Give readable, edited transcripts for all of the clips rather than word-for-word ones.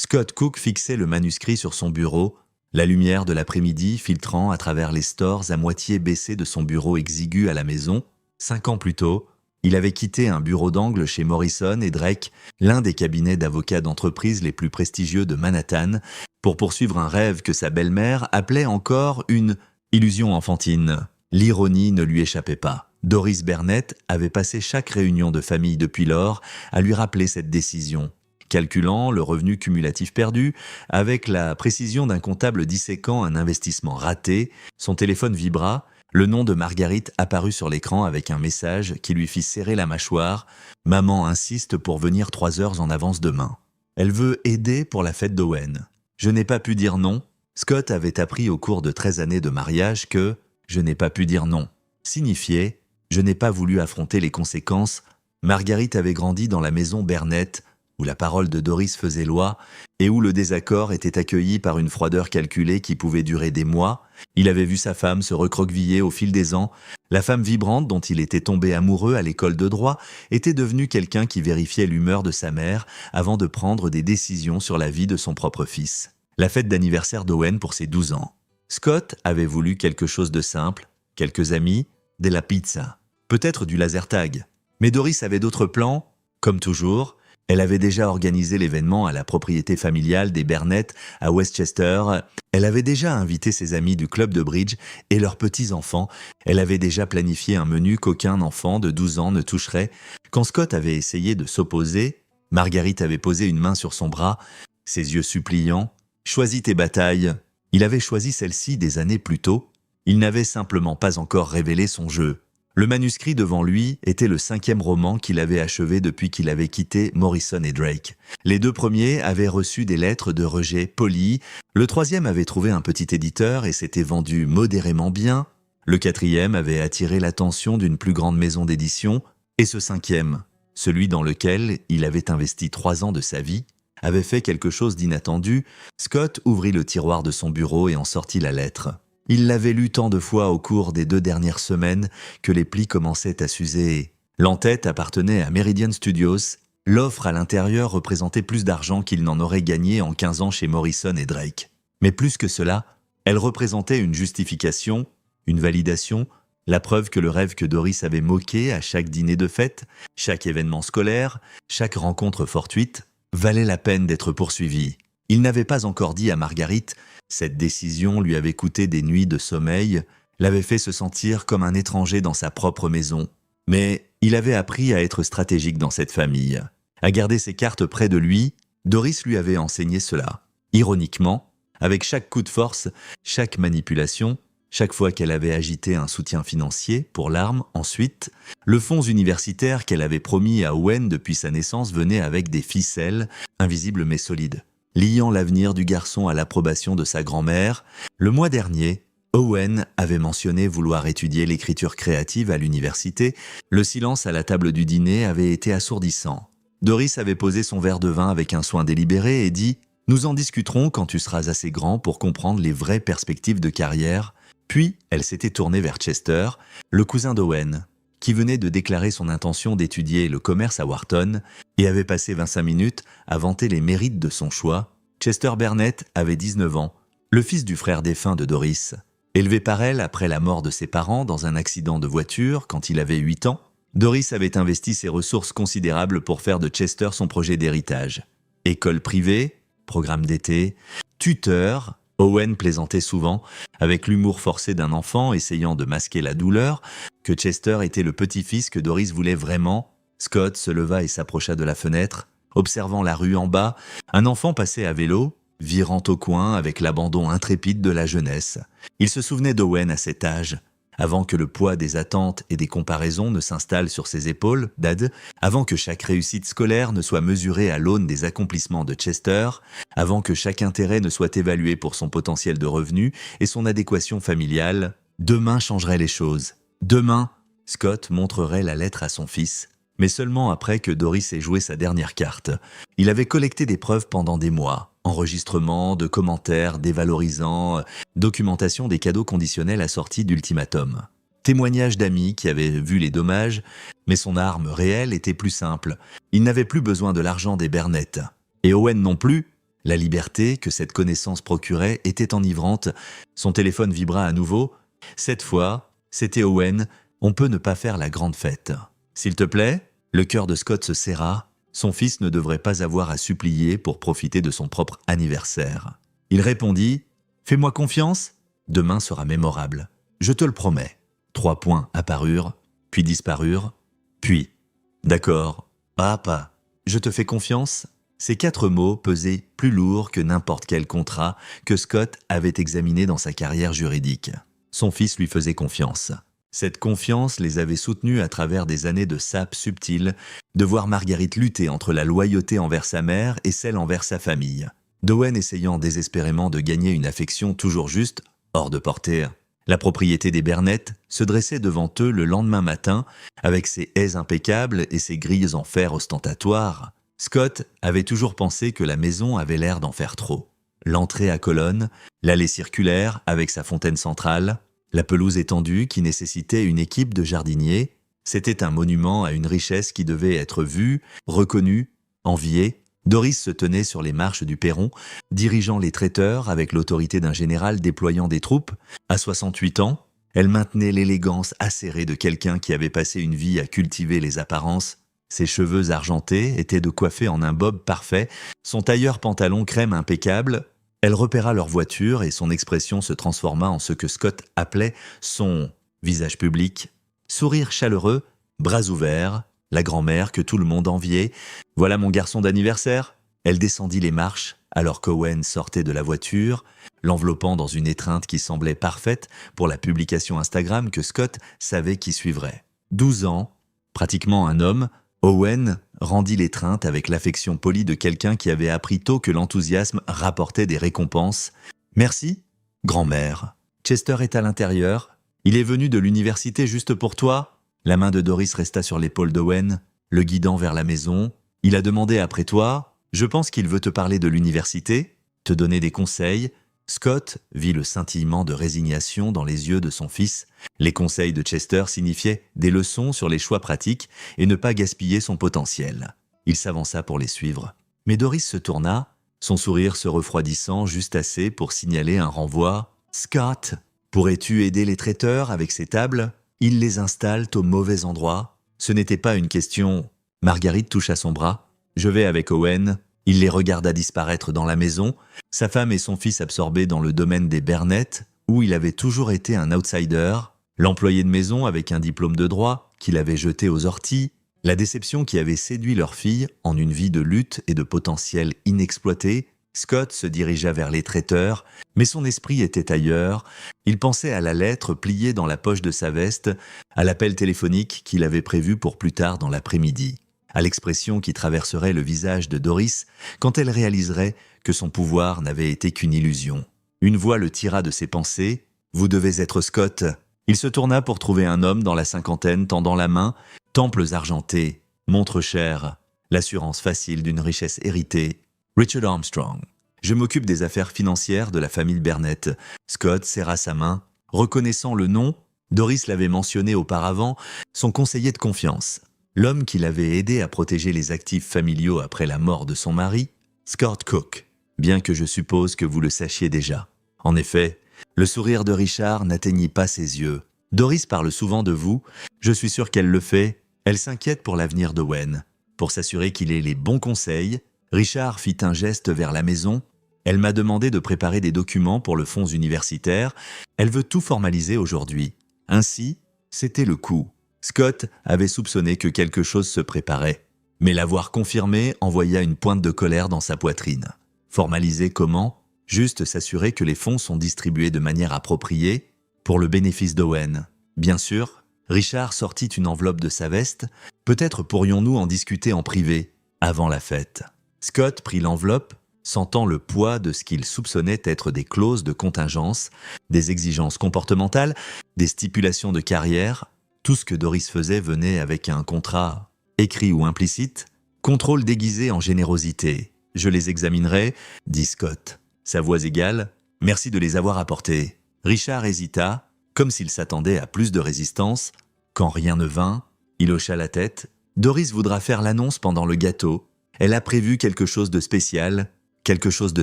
Scott Cook fixait le manuscrit sur son bureau, la lumière de l'après-midi filtrant à travers les stores à moitié baissés de son bureau exigu à la maison. 5 ans plus tôt, il avait quitté un bureau d'angle chez Morrison et Drake, l'un des cabinets d'avocats d'entreprise les plus prestigieux de Manhattan, pour poursuivre un rêve que sa belle-mère appelait encore une illusion enfantine. L'ironie ne lui échappait pas. Doris Burnett avait passé chaque réunion de famille depuis lors à lui rappeler cette décision. Calculant le revenu cumulatif perdu, avec la précision d'un comptable disséquant un investissement raté, son téléphone vibra, le nom de Marguerite apparut sur l'écran avec un message qui lui fit serrer la mâchoire. « Maman insiste pour venir 3 heures en avance demain. Elle veut aider pour la fête d'Owen. Je n'ai pas pu dire non. » Scott avait appris au cours de 13 années de mariage que « je n'ai pas pu dire non » signifiait « je n'ai pas voulu affronter les conséquences ». Marguerite avait grandi dans la maison Burnett, où la parole de Doris faisait loi et où le désaccord était accueilli par une froideur calculée qui pouvait durer des mois. Il avait vu sa femme se recroqueviller au fil des ans. La femme vibrante dont il était tombé amoureux à l'école de droit était devenue quelqu'un qui vérifiait l'humeur de sa mère avant de prendre des décisions sur la vie de son propre fils. La fête d'anniversaire d'Owen pour ses 12 ans. Scott avait voulu quelque chose de simple, quelques amis, de la pizza, peut-être du laser tag. Mais Doris avait d'autres plans, comme toujours. Elle avait déjà organisé l'événement à la propriété familiale des Burnett à Westchester. Elle avait déjà invité ses amis du club de bridge et leurs petits-enfants. Elle avait déjà planifié un menu qu'aucun enfant de 12 ans ne toucherait. Quand Scott avait essayé de s'opposer, Marguerite avait posé une main sur son bras, ses yeux suppliants. « Choisis tes batailles ». Il avait choisi celle-ci des années plus tôt. Il n'avait simplement pas encore révélé son jeu. Le manuscrit devant lui était le 5e roman qu'il avait achevé depuis qu'il avait quitté Morrison et Drake. Les 2 premiers avaient reçu des lettres de rejet polies, le 3e avait trouvé un petit éditeur et s'était vendu modérément bien, le 4e avait attiré l'attention d'une plus grande maison d'édition, et ce 5e, celui dans lequel il avait investi 3 ans de sa vie, avait fait quelque chose d'inattendu. Scott ouvrit le tiroir de son bureau et en sortit la lettre. Il l'avait lu tant de fois au cours des 2 dernières semaines que les plis commençaient à s'user. L'entête appartenait à Meridian Studios. L'offre à l'intérieur représentait plus d'argent qu'il n'en aurait gagné en 15 ans chez Morrison et Drake. Mais plus que cela, elle représentait une justification, une validation, la preuve que le rêve que Doris avait moqué à chaque dîner de fête, chaque événement scolaire, chaque rencontre fortuite, valait la peine d'être poursuivi. Il n'avait pas encore dit à Marguerite. Cette décision lui avait coûté des nuits de sommeil, l'avait fait se sentir comme un étranger dans sa propre maison. Mais il avait appris à être stratégique dans cette famille, à garder ses cartes près de lui. Doris lui avait enseigné cela. Ironiquement, avec chaque coup de force, chaque manipulation, chaque fois qu'elle avait agité un soutien financier pour l'arme, ensuite, le fonds universitaire qu'elle avait promis à Owen depuis sa naissance venait avec des ficelles, invisibles mais solides, liant l'avenir du garçon à l'approbation de sa grand-mère. Le mois dernier, Owen avait mentionné vouloir étudier l'écriture créative à l'université. Le silence à la table du dîner avait été assourdissant. Doris avait posé son verre de vin avec un soin délibéré et dit « Nous en discuterons quand tu seras assez grand pour comprendre les vraies perspectives de carrière ». Puis, elle s'était tournée vers Chester, le cousin d'Owen, qui venait de déclarer son intention d'étudier le commerce à Wharton et avait passé 25 minutes à vanter les mérites de son choix. Chester Burnett avait 19 ans, le fils du frère défunt de Doris. Élevé par elle après la mort de ses parents dans un accident de voiture quand il avait 8 ans, Doris avait investi ses ressources considérables pour faire de Chester son projet d'héritage. École privée, programme d'été, tuteur. Owen plaisantait souvent, avec l'humour forcé d'un enfant essayant de masquer la douleur, que Chester était le petit-fils que Doris voulait vraiment. Scott se leva et s'approcha de la fenêtre. Observant la rue en bas, un enfant passait à vélo, virant au coin avec l'abandon intrépide de la jeunesse. Il se souvenait d'Owen à cet âge, avant que le poids des attentes et des comparaisons ne s'installe sur ses épaules, Dad, avant que chaque réussite scolaire ne soit mesurée à l'aune des accomplissements de Chester, avant que chaque intérêt ne soit évalué pour son potentiel de revenu et son adéquation familiale. Demain changerait les choses. Demain, Scott montrerait la lettre à son fils, mais seulement après que Doris ait joué sa dernière carte. Il avait collecté des preuves pendant des mois. Enregistrements, de commentaires dévalorisants, documentation des cadeaux conditionnels assortis d'ultimatums. Témoignages d'amis qui avaient vu les dommages, mais son arme réelle était plus simple. Il n'avait plus besoin de l'argent des Burnett. Et Owen non plus. La liberté que cette connaissance procurait était enivrante. Son téléphone vibra à nouveau. Cette fois, c'était Owen. On peut ne pas faire la grande fête. S'il te plaît, le cœur de Scott se serra. Son fils ne devrait pas avoir à supplier pour profiter de son propre anniversaire. Il répondit « Fais-moi confiance, demain sera mémorable. Je te le promets. » 3 points apparurent, puis disparurent, puis « D'accord, papa, je te fais confiance ?» Ces 4 mots pesaient plus lourd que n'importe quel contrat que Scott avait examiné dans sa carrière juridique. Son fils lui faisait confiance. Cette confiance les avait soutenus à travers des années de sape subtile, de voir Marguerite lutter entre la loyauté envers sa mère et celle envers sa famille. D'Owen essayant désespérément de gagner une affection toujours juste, hors de portée. La propriété des Bernett se dressait devant eux le lendemain matin, avec ses haies impeccables et ses grilles en fer ostentatoires. Scott avait toujours pensé que la maison avait l'air d'en faire trop. L'entrée à colonnes, l'allée circulaire avec sa fontaine centrale, la pelouse étendue qui nécessitait une équipe de jardiniers, c'était un monument à une richesse qui devait être vue, reconnue, enviée. Doris se tenait sur les marches du perron, dirigeant les traiteurs avec l'autorité d'un général déployant des troupes. À 68 ans, elle maintenait l'élégance acérée de quelqu'un qui avait passé une vie à cultiver les apparences. Ses cheveux argentés étaient de coiffer en un bob parfait, son tailleur pantalon crème impeccable. Elle repéra leur voiture et son expression se transforma en ce que Scott appelait son visage public. Sourire chaleureux, bras ouverts, la grand-mère que tout le monde enviait. « Voilà mon garçon d'anniversaire !» Elle descendit les marches alors qu'Owen sortait de la voiture, l'enveloppant dans une étreinte qui semblait parfaite pour la publication Instagram que Scott savait qui suivrait. 12 ans, pratiquement un homme, Owen rendit l'étreinte avec l'affection polie de quelqu'un qui avait appris tôt que l'enthousiasme rapportait des récompenses. « Merci, grand-mère. Chester est à l'intérieur. Il est venu de l'université juste pour toi ?» La main de Doris resta sur l'épaule d'Owen, le guidant vers la maison. « Il a demandé après toi. Je pense qu'il veut te parler de l'université, te donner des conseils. » Scott vit le scintillement de résignation dans les yeux de son fils. Les conseils de Chester signifiaient des leçons sur les choix pratiques et ne pas gaspiller son potentiel. Il s'avança pour les suivre. Mais Doris se tourna, son sourire se refroidissant juste assez pour signaler un renvoi. « Scott, pourrais-tu aider les traiteurs avec ces tables ? Ils les installent au mauvais endroit. » Ce n'était pas une question. Marguerite toucha son bras. « Je vais avec Owen. » Il les regarda disparaître dans la maison, sa femme et son fils absorbés dans le domaine des Bernett, où il avait toujours été un outsider, l'employé de maison avec un diplôme de droit qu'il avait jeté aux orties, la déception qui avait séduit leur fille en une vie de lutte et de potentiel inexploité. Scott se dirigea vers les traiteurs, mais son esprit était ailleurs. Il pensait à la lettre pliée dans la poche de sa veste, à l'appel téléphonique qu'il avait prévu pour plus tard dans l'après-midi, à l'expression qui traverserait le visage de Doris quand elle réaliserait que son pouvoir n'avait été qu'une illusion. Une voix le tira de ses pensées. « Vous devez être Scott !» Il se tourna pour trouver un homme dans la cinquantaine tendant la main, temples argentés, montre chère, l'assurance facile d'une richesse héritée. « Richard Armstrong. Je m'occupe des affaires financières de la famille Bernett. » Scott serra sa main. Reconnaissant le nom, Doris l'avait mentionné auparavant, son conseiller de confiance. L'homme qui l'avait aidé à protéger les actifs familiaux après la mort de son mari, Scott Cook, bien que je suppose que vous le sachiez déjà. En effet, le sourire de Richard n'atteignit pas ses yeux. Doris parle souvent de vous, je suis sûr qu'elle le fait. Elle s'inquiète pour l'avenir d'Owen. Pour s'assurer qu'il ait les bons conseils, Richard fit un geste vers la maison. Elle m'a demandé de préparer des documents pour le fonds universitaire. Elle veut tout formaliser aujourd'hui. Ainsi, c'était le coup. Scott avait soupçonné que quelque chose se préparait, mais l'avoir confirmé envoya une pointe de colère dans sa poitrine. Formaliser comment ? Juste s'assurer que les fonds sont distribués de manière appropriée pour le bénéfice d'Owen. Bien sûr, Richard sortit une enveloppe de sa veste. Peut-être pourrions-nous en discuter en privé, avant la fête. Scott prit l'enveloppe, sentant le poids de ce qu'il soupçonnait être des clauses de contingence, des exigences comportementales, des stipulations de carrière. Tout ce que Doris faisait venait avec un contrat, écrit ou implicite, contrôle déguisé en générosité. « Je les examinerai », dit Scott. Sa voix égale, « Merci de les avoir apportés. » Richard hésita, comme s'il s'attendait à plus de résistance. Quand rien ne vint, il hocha la tête. « Doris voudra faire l'annonce pendant le gâteau. Elle a prévu quelque chose de spécial. quelque chose de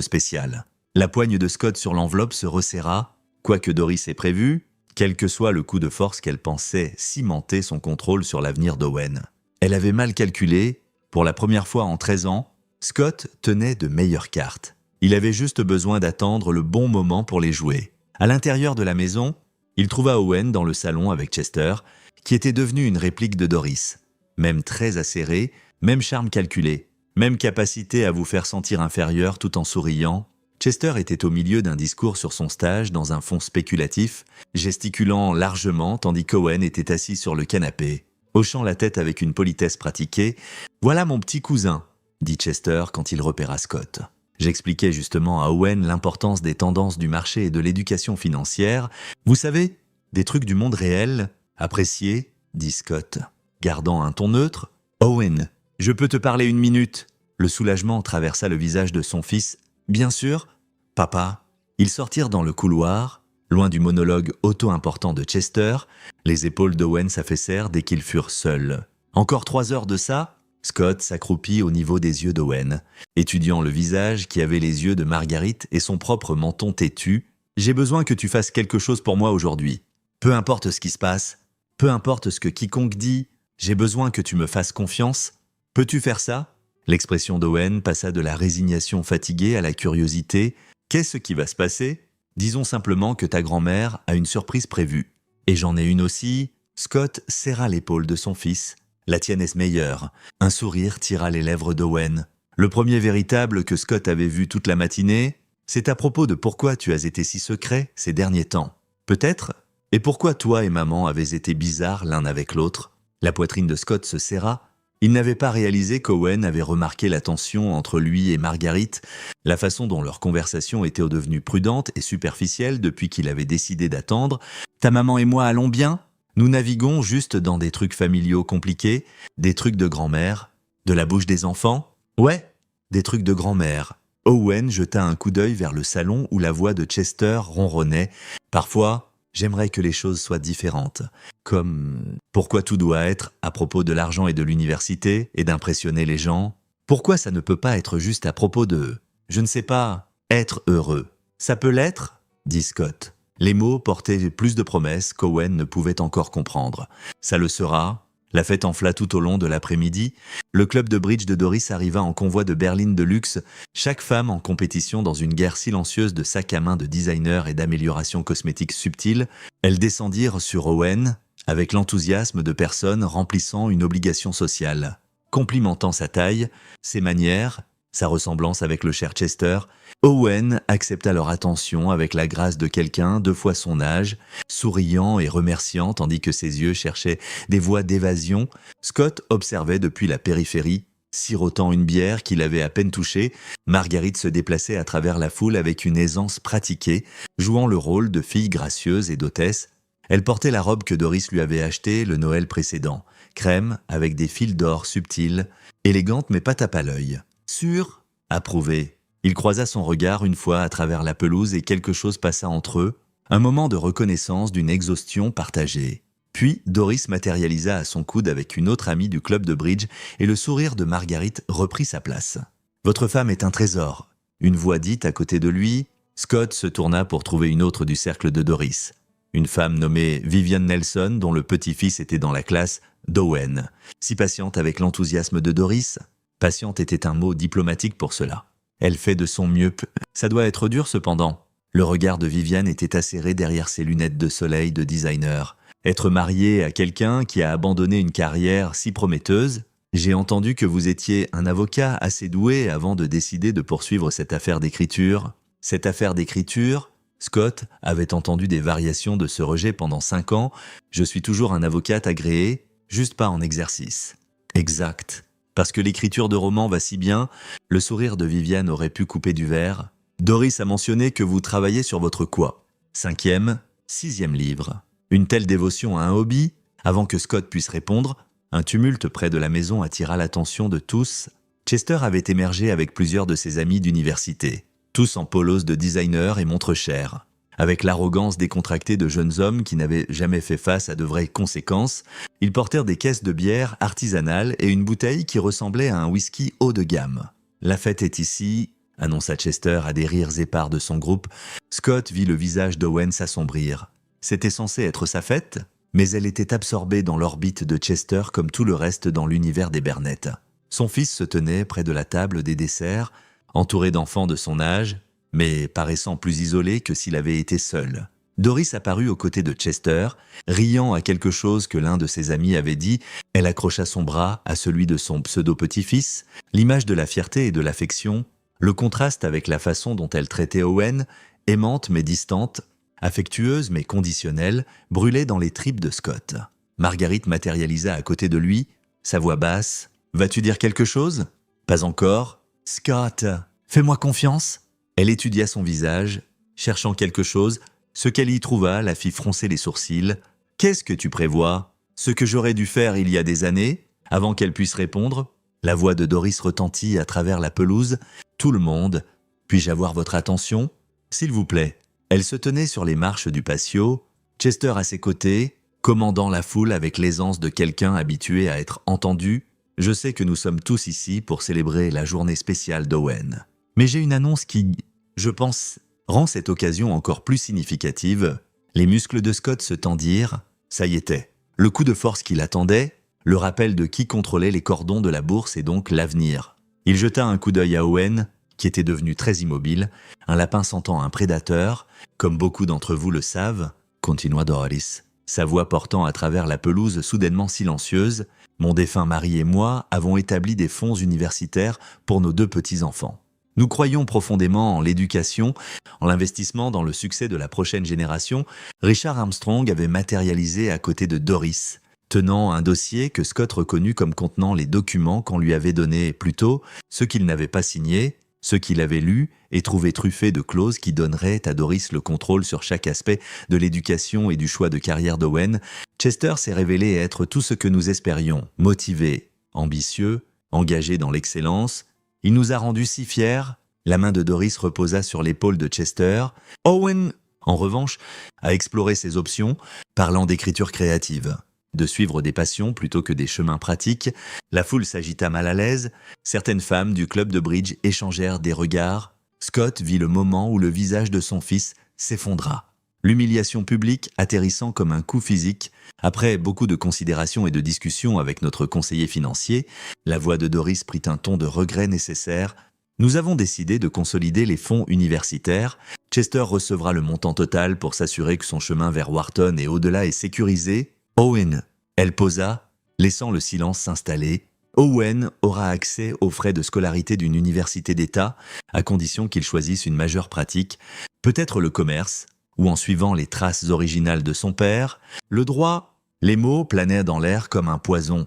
spécial. La poigne de Scott sur l'enveloppe se resserra, quoique Doris ait prévu, quel que soit le coup de force qu'elle pensait cimenter son contrôle sur l'avenir d'Owen. Elle avait mal calculé, pour la première fois en 13 ans, Scott tenait de meilleures cartes. Il avait juste besoin d'attendre le bon moment pour les jouer. À l'intérieur de la maison, il trouva Owen dans le salon avec Chester, qui était devenu une réplique de Doris. Même très acéré, même charme calculé, même capacité à vous faire sentir inférieur tout en souriant, Chester était au milieu d'un discours sur son stage dans un fond spéculatif, gesticulant largement tandis qu'Owen était assis sur le canapé, hochant la tête avec une politesse pratiquée. « Voilà mon petit cousin », dit Chester quand il repéra Scott. J'expliquais justement à Owen l'importance des tendances du marché et de l'éducation financière. « Vous savez, des trucs du monde réel, appréciés », dit Scott, gardant un ton neutre. « Owen, je peux te parler une minute ?» Le soulagement traversa le visage de son fils. « Bien sûr, papa. » Ils sortirent dans le couloir, loin du monologue auto-important de Chester. Les épaules d'Owen s'affaissèrent dès qu'ils furent seuls. Encore 3 heures de ça, Scott s'accroupit au niveau des yeux d'Owen, étudiant le visage qui avait les yeux de Marguerite et son propre menton têtu. « J'ai besoin que tu fasses quelque chose pour moi aujourd'hui. Peu importe ce qui se passe, peu importe ce que quiconque dit, j'ai besoin que tu me fasses confiance. Peux-tu faire ça ?» L'expression d'Owen passa de la résignation fatiguée à la curiosité. « Qu'est-ce qui va se passer ? Disons simplement que ta grand-mère a une surprise prévue. Et j'en ai une aussi. » Scott serra l'épaule de son fils. « La tienne est meilleure. » Un sourire tira les lèvres d'Owen. Le premier véritable que Scott avait vu toute la matinée, c'est à propos de pourquoi tu as été si secret ces derniers temps. Peut-être ? Et pourquoi toi et maman avez été bizarres l'un avec l'autre ? La poitrine de Scott se serra. Il n'avait pas réalisé qu'Owen avait remarqué la tension entre lui et Marguerite, la façon dont leur conversation était devenue prudente et superficielle depuis qu'il avait décidé d'attendre. « Ta maman et moi allons bien ? Nous naviguons juste dans des trucs familiaux compliqués, des trucs de grand-mère, de la bouche des enfants ? Ouais, des trucs de grand-mère. » Owen jeta un coup d'œil vers le salon où la voix de Chester ronronnait. « Parfois, j'aimerais que les choses soient différentes. Comme pourquoi tout doit être à propos de l'argent et de l'université et d'impressionner les gens ? Pourquoi ça ne peut pas être juste à propos de, je ne sais pas, être heureux ? Ça peut l'être ? » dit Scott. Les mots portaient plus de promesses qu'Owen ne pouvait encore comprendre. Ça le sera. La fête enfla tout au long de l'après-midi. Le club de bridge de Doris arriva en convoi de berlines de luxe, chaque femme en compétition dans une guerre silencieuse de sacs à main de designers et d'améliorations cosmétiques subtiles. Elles descendirent sur Owen avec l'enthousiasme de personnes remplissant une obligation sociale. Complimentant sa taille, ses manières, sa ressemblance avec le cher Chester, Owen accepta leur attention avec la grâce de quelqu'un 2 fois son âge, souriant et remerciant tandis que ses yeux cherchaient des voies d'évasion. Scott observait depuis la périphérie, sirotant une bière qu'il avait à peine touchée. Marguerite se déplaçait à travers la foule avec une aisance pratiquée, jouant le rôle de fille gracieuse et d'hôtesse. Elle portait la robe que Doris lui avait achetée le Noël précédent, crème avec des fils d'or subtils, élégante mais pas tape à l'œil. Sûr, approuvé. Il croisa son regard une fois à travers la pelouse et quelque chose passa entre eux, un moment de reconnaissance d'une exhaustion partagée. Puis Doris matérialisa à son coude avec une autre amie du club de bridge et le sourire de Marguerite reprit sa place. « Votre femme est un trésor », une voix dit à côté de lui. Scott se tourna pour trouver une autre du cercle de Doris. Une femme nommée Vivian Nelson dont le petit-fils était dans la classe d'Owen. Si patiente avec l'enthousiasme de Doris, patiente était un mot diplomatique pour cela. Elle fait de son mieux. Ça doit être dur cependant. Le regard de Viviane était acéré derrière ses lunettes de soleil de designer. Être mariée à quelqu'un qui a abandonné une carrière si prometteuse. J'ai entendu que vous étiez un avocat assez doué avant de décider de poursuivre cette affaire d'écriture. Cette affaire d'écriture, Scott avait entendu des variations de ce rejet pendant 5 ans. Je suis toujours un avocat agréé, juste pas en exercice. Exact. Parce que l'écriture de romans va si bien, le sourire de Viviane aurait pu couper du verre. Doris a mentionné que vous travaillez sur votre quoi ? 5e, 6e livre. Une telle dévotion à un hobby ? Avant que Scott puisse répondre, un tumulte près de la maison attira l'attention de tous. Chester avait émergé avec plusieurs de ses amis d'université, tous en polos de designer et montres chères. Avec l'arrogance décontractée de jeunes hommes qui n'avaient jamais fait face à de vraies conséquences, ils portèrent des caisses de bière artisanales et une bouteille qui ressemblait à un whisky haut de gamme. La fête est ici, annonça Chester à des rires épars de son groupe. Scott vit le visage d'Owen s'assombrir. C'était censé être sa fête, mais elle était absorbée dans l'orbite de Chester comme tout le reste dans l'univers des Burnett. Son fils se tenait près de la table des desserts, entouré d'enfants de son âge, mais paraissant plus isolé que s'il avait été seul. Doris apparut aux côtés de Chester, riant à quelque chose que l'un de ses amis avait dit. Elle accrocha son bras à celui de son pseudo-petit-fils, l'image de la fierté et de l'affection, le contraste avec la façon dont elle traitait Owen, aimante mais distante, affectueuse mais conditionnelle, brûlait dans les tripes de Scott. Marguerite matérialisa à côté de lui, sa voix basse. « Vas-tu dire quelque chose ?»« Pas encore. »« Scott, fais-moi confiance ?» Elle étudia son visage, cherchant quelque chose. Ce qu'elle y trouva la fit froncer les sourcils. « Qu'est-ce que tu prévois ? Ce que j'aurais dû faire il y a des années ?» Avant qu'elle puisse répondre, la voix de Doris retentit à travers la pelouse. « Tout le monde. Puis-je avoir votre attention ? S'il vous plaît. » Elle se tenait sur les marches du patio, Chester à ses côtés, commandant la foule avec l'aisance de quelqu'un habitué à être entendu. « Je sais que nous sommes tous ici pour célébrer la journée spéciale d'Owen. Mais j'ai une annonce qui, je pense, rend cette occasion encore plus significative. » Les muscles de Scott se tendirent. Ça y était. Le coup de force qu'il attendait, le rappel de qui contrôlait les cordons de la bourse et donc l'avenir. Il jeta un coup d'œil à Owen, qui était devenu très immobile, un lapin sentant un prédateur, comme beaucoup d'entre vous le savent, continua Doris, sa voix portant à travers la pelouse soudainement silencieuse. Mon défunt mari et moi avons établi des fonds universitaires pour nos 2 petits-enfants. Nous croyons profondément en l'éducation, en l'investissement dans le succès de la prochaine génération. Richard Armstrong avait matérialisé à côté de Doris, tenant un dossier que Scott reconnut comme contenant les documents qu'on lui avait donnés plus tôt, ceux qu'il n'avait pas signés, ceux qu'il avait lus et trouvés truffés de clauses qui donneraient à Doris le contrôle sur chaque aspect de l'éducation et du choix de carrière d'Owen. Chester s'est révélé être tout ce que nous espérions, motivé, ambitieux, engagé dans l'excellence. Il nous a rendus si fiers. La main de Doris reposa sur l'épaule de Chester. Owen, en revanche, a exploré ses options, parlant d'écriture créative, de suivre des passions plutôt que des chemins pratiques. La foule s'agita mal à l'aise. Certaines femmes du club de bridge échangèrent des regards. Scott vit le moment où le visage de son fils s'effondra. L'humiliation publique atterrissant comme un coup physique. Après beaucoup de considérations et de discussions avec notre conseiller financier, la voix de Doris prit un ton de regret nécessaire. Nous avons décidé de consolider les fonds universitaires. Chester recevra le montant total pour s'assurer que son chemin vers Wharton et au-delà est sécurisé. Owen, elle posa, laissant le silence s'installer. Owen aura accès aux frais de scolarité d'une université d'État, à condition qu'il choisisse une majeure pratique, peut-être le commerce, ou en suivant les traces originales de son père, le droit. Les mots planaient dans l'air comme un poison.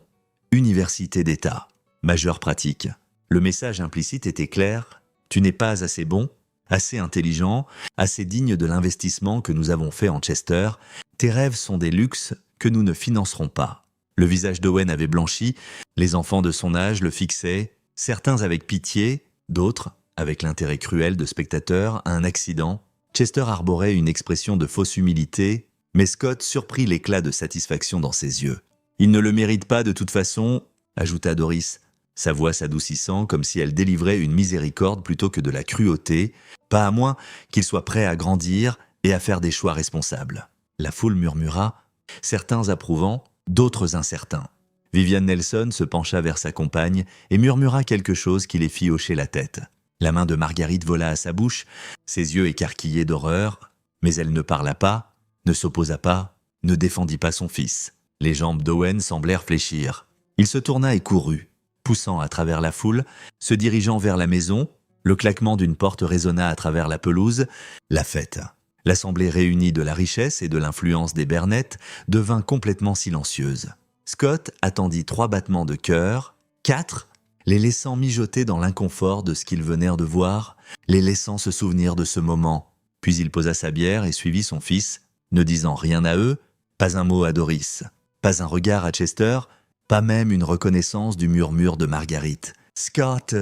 Université d'État, majeure pratique. Le message implicite était clair. Tu n'es pas assez bon, assez intelligent, assez digne de l'investissement que nous avons fait en Chester. Tes rêves sont des luxes que nous ne financerons pas. Le visage d'Owen avait blanchi, les enfants de son âge le fixaient, certains avec pitié, d'autres avec l'intérêt cruel de spectateurs à un accident. Chester arborait une expression de fausse humilité, mais Scott surprit l'éclat de satisfaction dans ses yeux. « Il ne le mérite pas de toute façon », ajouta Doris, sa voix s'adoucissant comme si elle délivrait une miséricorde plutôt que de la cruauté, pas à moins qu'il soit prêt à grandir et à faire des choix responsables. La foule murmura, certains approuvant, d'autres incertains. Vivian Nelson se pencha vers sa compagne et murmura quelque chose qui les fit hocher la tête. La main de Marguerite vola à sa bouche, ses yeux écarquillés d'horreur, mais elle ne parla pas, ne s'opposa pas, ne défendit pas son fils. Les jambes d'Owen semblèrent fléchir. Il se tourna et courut, poussant à travers la foule, se dirigeant vers la maison. Le claquement d'une porte résonna à travers la pelouse. La fête. L'assemblée réunie de la richesse et de l'influence des Burnett devint complètement silencieuse. Scott attendit 3 battements de cœur, 4, les laissant mijoter dans l'inconfort de ce qu'ils venèrent de voir, les laissant se souvenir de ce moment. Puis il posa sa bière et suivit son fils, ne disant rien à eux, pas un mot à Doris, pas un regard à Chester, pas même une reconnaissance du murmure de Marguerite. « Scott !»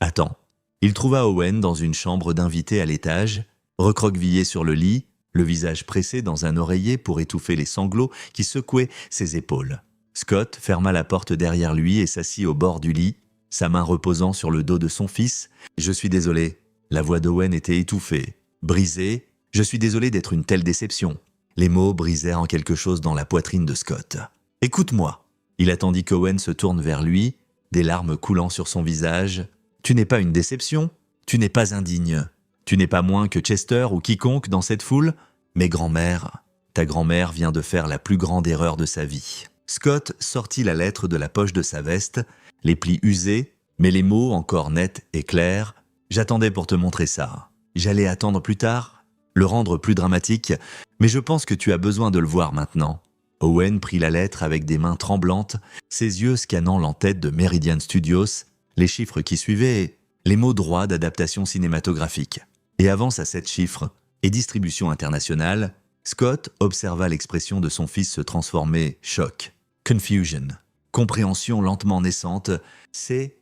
Attends. Il trouva Owen dans une chambre d'invité à l'étage, recroquevillé sur le lit, le visage pressé dans un oreiller pour étouffer les sanglots qui secouaient ses épaules. Scott ferma la porte derrière lui et s'assit au bord du lit, sa main reposant sur le dos de son fils. « Je suis désolé. La voix d'Owen était étouffée, brisée. « Je suis désolé d'être une telle déception. » Les mots brisèrent en quelque chose dans la poitrine de Scott. « Écoute-moi. » Il attendit qu'Owen se tourne vers lui, des larmes coulant sur son visage. « Tu n'es pas une déception. Tu n'es pas indigne. Tu n'es pas moins que Chester ou quiconque dans cette foule. Mais grand-mère, ta grand-mère vient de faire la plus grande erreur de sa vie. » Scott sortit la lettre de la poche de sa veste, les plis usés, mais les mots encore nets et clairs. « J'attendais pour te montrer ça. J'allais attendre plus tard, le rendre plus dramatique, mais je pense que tu as besoin de le voir maintenant. » Owen prit la lettre avec des mains tremblantes, ses yeux scannant l'entête de Meridian Studios, les chiffres qui suivaient, les mots droits d'adaptation cinématographique. Et avance à 7 chiffres et distribution internationale, Scott observa l'expression de son fils se transformer. Choc, confusion, compréhension lentement naissante. C'est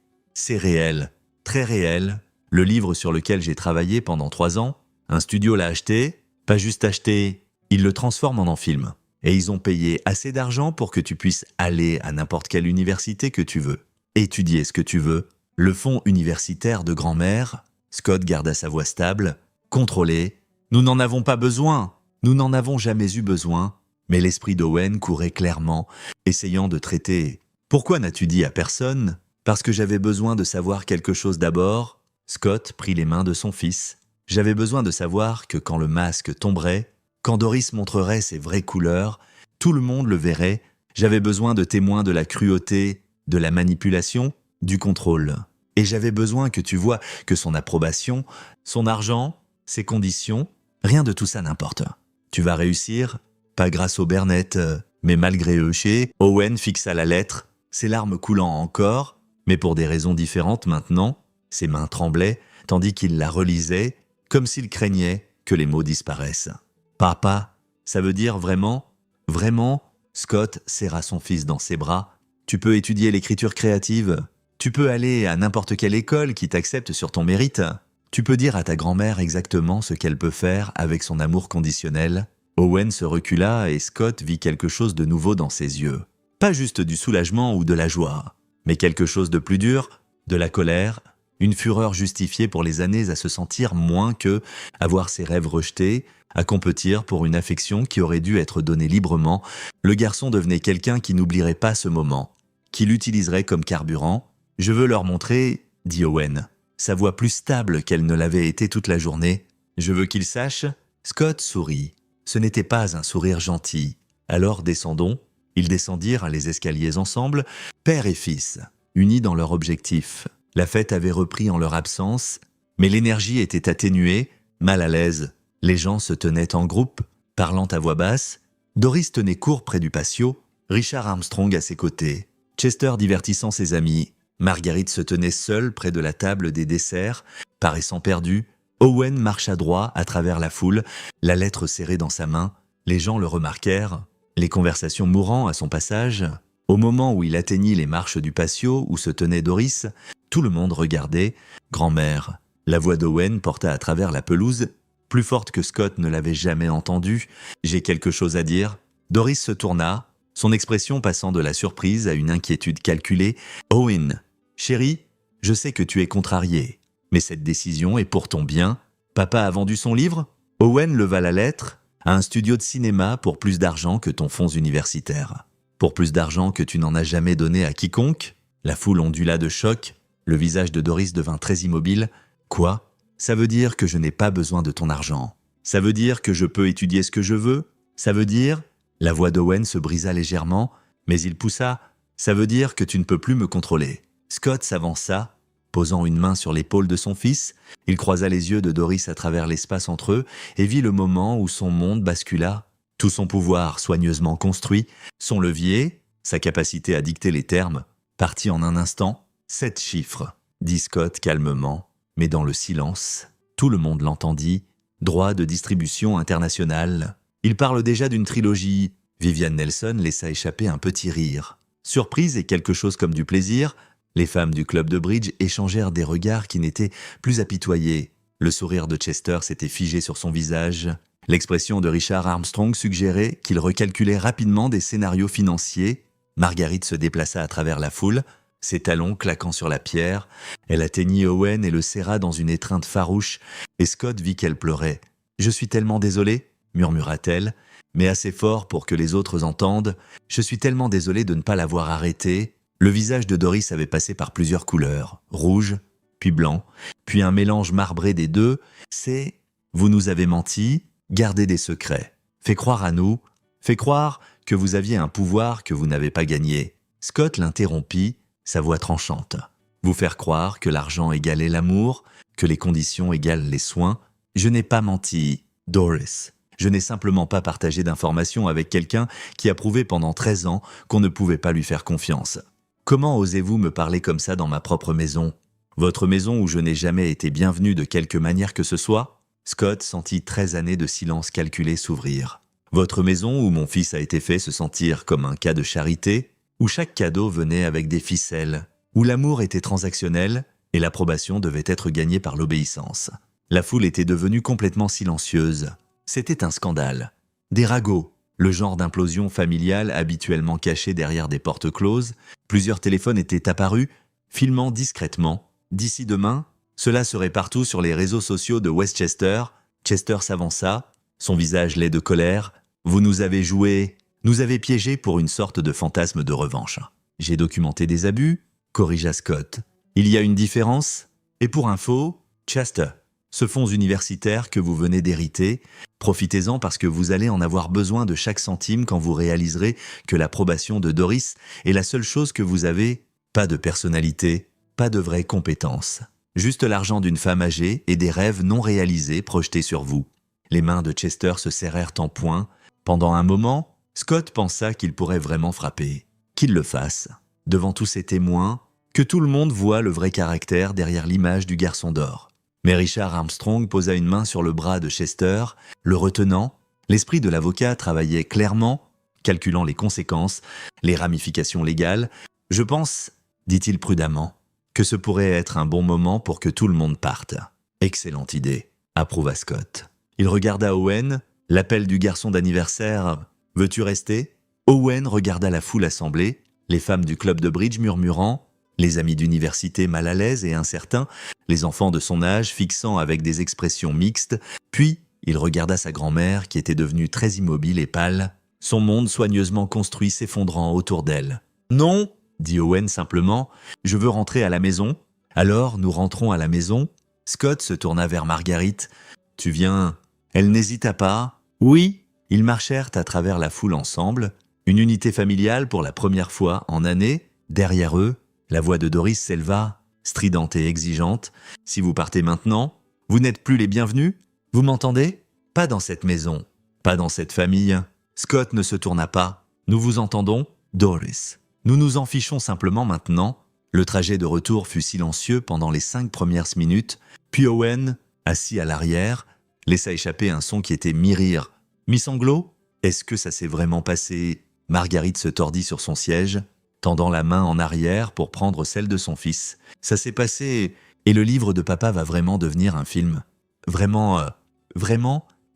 réel, très réel. Le livre sur lequel j'ai travaillé pendant 3 ans, un studio l'a acheté, pas juste acheté, ils le transforment en film. Et ils ont payé assez d'argent pour que tu puisses aller à n'importe quelle université que tu veux, étudier ce que tu veux. Le fonds universitaire de grand-mère, Scott garda sa voix stable, contrôlée. Nous n'en avons pas besoin, nous n'en avons jamais eu besoin. Mais l'esprit d'Owen courait clairement, essayant de traiter. Pourquoi n'as-tu dit à personne? Parce que j'avais besoin de savoir quelque chose d'abord. Scott prit les mains de son fils. J'avais besoin de savoir que quand le masque tomberait, quand Doris montrerait ses vraies couleurs, tout le monde le verrait. J'avais besoin de témoins de la cruauté, de la manipulation, du contrôle. Et j'avais besoin que tu vois que son approbation, son argent, ses conditions, rien de tout ça n'importe. Tu vas réussir, pas grâce aux Burnett, mais malgré eux. Owen fixa la lettre, ses larmes coulant encore, mais pour des raisons différentes maintenant. Ses mains tremblaient, tandis qu'il la relisait, comme s'il craignait que les mots disparaissent. Papa, ça veut dire vraiment, vraiment. Scott serra son fils dans ses bras. Tu peux étudier l'écriture créative. Tu peux aller à n'importe quelle école qui t'accepte sur ton mérite. Tu peux dire à ta grand-mère exactement ce qu'elle peut faire avec son amour conditionnel. Owen se recula et Scott vit quelque chose de nouveau dans ses yeux. Pas juste du soulagement ou de la joie, mais quelque chose de plus dur, de la colère, une fureur justifiée pour les années à se sentir moins que, à voir ses rêves rejetés, à compétir pour une affection qui aurait dû être donnée librement. Le garçon devenait quelqu'un qui n'oublierait pas ce moment, qui l'utiliserait comme carburant. « Je veux leur montrer, » dit Owen, sa voix plus stable qu'elle ne l'avait été toute la journée. « Je veux qu'ils sachent. » Scott sourit. Ce n'était pas un sourire gentil. « Alors descendons. » Ils descendirent les escaliers ensemble, père et fils, unis dans leur objectif. La fête avait repris en leur absence, mais l'énergie était atténuée, mal à l'aise. Les gens se tenaient en groupe, parlant à voix basse. Doris tenait court près du patio, Richard Armstrong à ses côtés, Chester divertissant ses amis. Marguerite se tenait seule près de la table des desserts, paraissant perdue. Owen marcha droit à travers la foule, la lettre serrée dans sa main. Les gens le remarquèrent, les conversations mourant à son passage. Au moment où il atteignit les marches du patio où se tenait Doris, tout le monde regardait. Grand-mère. La voix d'Owen porta à travers la pelouse, plus forte que Scott ne l'avait jamais entendue. « J'ai quelque chose à dire. » Doris se tourna, son expression passant de la surprise à une inquiétude calculée. « Owen, chérie, je sais que tu es contrarié, mais cette décision est pour ton bien. Papa a vendu son livre ?» Owen leva la lettre. « À un studio de cinéma pour plus d'argent que ton fonds universitaire. Pour plus d'argent que tu n'en as jamais donné à quiconque. » La foule ondula de choc. Le visage de Doris devint très immobile. « Quoi ? Ça veut dire que je n'ai pas besoin de ton argent. Ça veut dire que je peux étudier ce que je veux. Ça veut dire... » La voix d'Owen se brisa légèrement, mais il poussa. « Ça veut dire que tu ne peux plus me contrôler. » Scott s'avança, posant une main sur l'épaule de son fils. Il croisa les yeux de Doris à travers l'espace entre eux et vit le moment où son monde bascula. Tout son pouvoir soigneusement construit, son levier, sa capacité à dicter les termes, partit en un instant. 7 chiffres, dit Scott calmement, mais dans le silence. Tout le monde l'entendit. Droit de distribution international. Il parle déjà d'une trilogie. Vivian Nelson laissa échapper un petit rire. Surprise et quelque chose comme du plaisir, les femmes du club de bridge échangèrent des regards qui n'étaient plus apitoyés. Le sourire de Chester s'était figé sur son visage. L'expression de Richard Armstrong suggérait qu'il recalculait rapidement des scénarios financiers. Marguerite se déplaça à travers la foule. ses talons claquant sur la pierre. Elle atteignit Owen et le serra dans une étreinte farouche, et Scott vit qu'elle pleurait. « Je suis tellement désolée, murmura-t-elle, mais assez fort pour que les autres entendent. Je suis tellement désolée de ne pas l'avoir arrêté. » Le visage de Doris avait passé par plusieurs couleurs, rouge, puis blanc, puis un mélange marbré des deux. C'est « Vous nous avez menti, gardez des secrets, fait croire à nous, fait croire que vous aviez un pouvoir que vous n'avez pas gagné. » Scott l'interrompit, sa voix tranchante. « Vous faire croire que l'argent égalait l'amour, que les conditions égalent les soins. Je n'ai pas menti, Doris. Je n'ai simplement pas partagé d'informations avec quelqu'un qui a prouvé pendant 13 ans qu'on ne pouvait pas lui faire confiance. Comment osez-vous me parler comme ça dans ma propre maison? Votre maison où je n'ai jamais été bienvenu de quelque manière que ce soit? » Scott sentit 13 années de silence calculé s'ouvrir. « Votre maison où mon fils a été fait se sentir comme un cas de charité, où chaque cadeau venait avec des ficelles, où l'amour était transactionnel et l'approbation devait être gagnée par l'obéissance. La foule était devenue complètement silencieuse. C'était un scandale. Des ragots, le genre d'implosion familiale habituellement caché derrière des portes closes. Plusieurs téléphones étaient apparus, filmant discrètement. D'ici demain, cela serait partout sur les réseaux sociaux de Westchester. Chester s'avança, son visage laid de colère. « Vous nous avez joué, nous avez piégés pour une sorte de fantasme de revanche. J'ai documenté des abus, corrigea Scott. Il y a une différence. Et pour info, Chester, ce fonds universitaire que vous venez d'hériter, profitez-en parce que vous allez en avoir besoin de chaque centime quand vous réaliserez que l'approbation de Doris est la seule chose que vous avez. Pas de personnalité, pas de vraies compétences. Juste l'argent d'une femme âgée et des rêves non réalisés projetés sur vous. » Les mains de Chester se serrèrent en poing. Pendant un moment, Scott pensa qu'il pourrait vraiment frapper. Qu'il le fasse, devant tous ces témoins, que tout le monde voit le vrai caractère derrière l'image du garçon d'or. Mais Richard Armstrong posa une main sur le bras de Chester, le retenant. L'esprit de l'avocat travaillait clairement, calculant les conséquences, les ramifications légales. « Je pense, dit-il prudemment, que ce pourrait être un bon moment pour que tout le monde parte. »« Excellente idée, » approuva Scott. Il regarda Owen. L'appel du garçon d'anniversaire « Veux-tu rester ?» Owen regarda la foule assemblée, les femmes du club de bridge murmurant, les amis d'université mal à l'aise et incertains, les enfants de son âge fixant avec des expressions mixtes, puis il regarda sa grand-mère qui était devenue très immobile et pâle, son monde soigneusement construit s'effondrant autour d'elle. « Non !» dit Owen simplement, « je veux rentrer à la maison. » « Alors nous rentrons à la maison. » Scott se tourna vers Marguerite. « Tu viens ?» Elle n'hésita pas. « Oui !» Ils marchèrent à travers la foule ensemble, une unité familiale pour la première fois en années. Derrière eux, la voix de Doris s'éleva, stridente et exigeante. « Si vous partez maintenant, vous n'êtes plus les bienvenus. Vous m'entendez? Pas dans cette maison, pas dans cette famille. » Scott ne se tourna pas. « Nous vous entendons, Doris. Nous nous en fichons simplement maintenant. » Le trajet de retour fut silencieux pendant les 5 premières minutes, puis Owen, assis à l'arrière, laissa échapper un son qui était mi-rire, mi-sanglot. Est-ce que ça s'est vraiment passé? Marguerite se tordit sur son siège, tendant la main en arrière pour prendre celle de son fils. Ça s'est passé, et le livre de papa va vraiment devenir un film. Vraiment,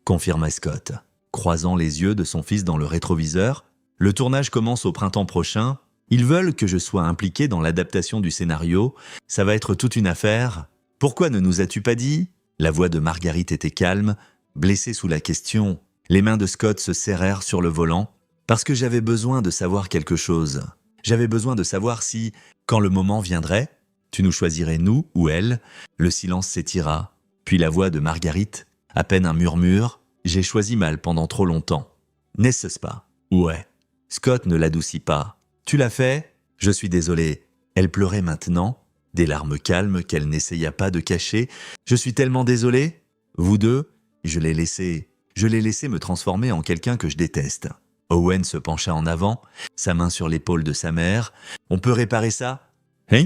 confirma Scott, croisant les yeux de son fils dans le rétroviseur. Le tournage commence au printemps prochain. Ils veulent que je sois impliqué dans l'adaptation du scénario. Ça va être toute une affaire. Pourquoi ne nous as-tu pas dit? La voix de Marguerite était calme, blessée sous la question. Les mains de Scott se serrèrent sur le volant. Parce que j'avais besoin de savoir quelque chose. J'avais besoin de savoir si, quand le moment viendrait, tu nous choisirais nous ou elle. Le silence s'étira. Puis la voix de Marguerite, à peine un murmure. J'ai choisi mal pendant trop longtemps. N'est-ce pas? Ouais. Scott ne l'adoucit pas. Tu l'as fait? Je suis désolé. Elle pleurait maintenant. Des larmes calmes qu'elle n'essaya pas de cacher. « Je suis tellement désolé. Vous deux, je l'ai laissé me transformer en quelqu'un que je déteste. » Owen se pencha en avant, sa main sur l'épaule de sa mère. « On peut réparer ça? Hein?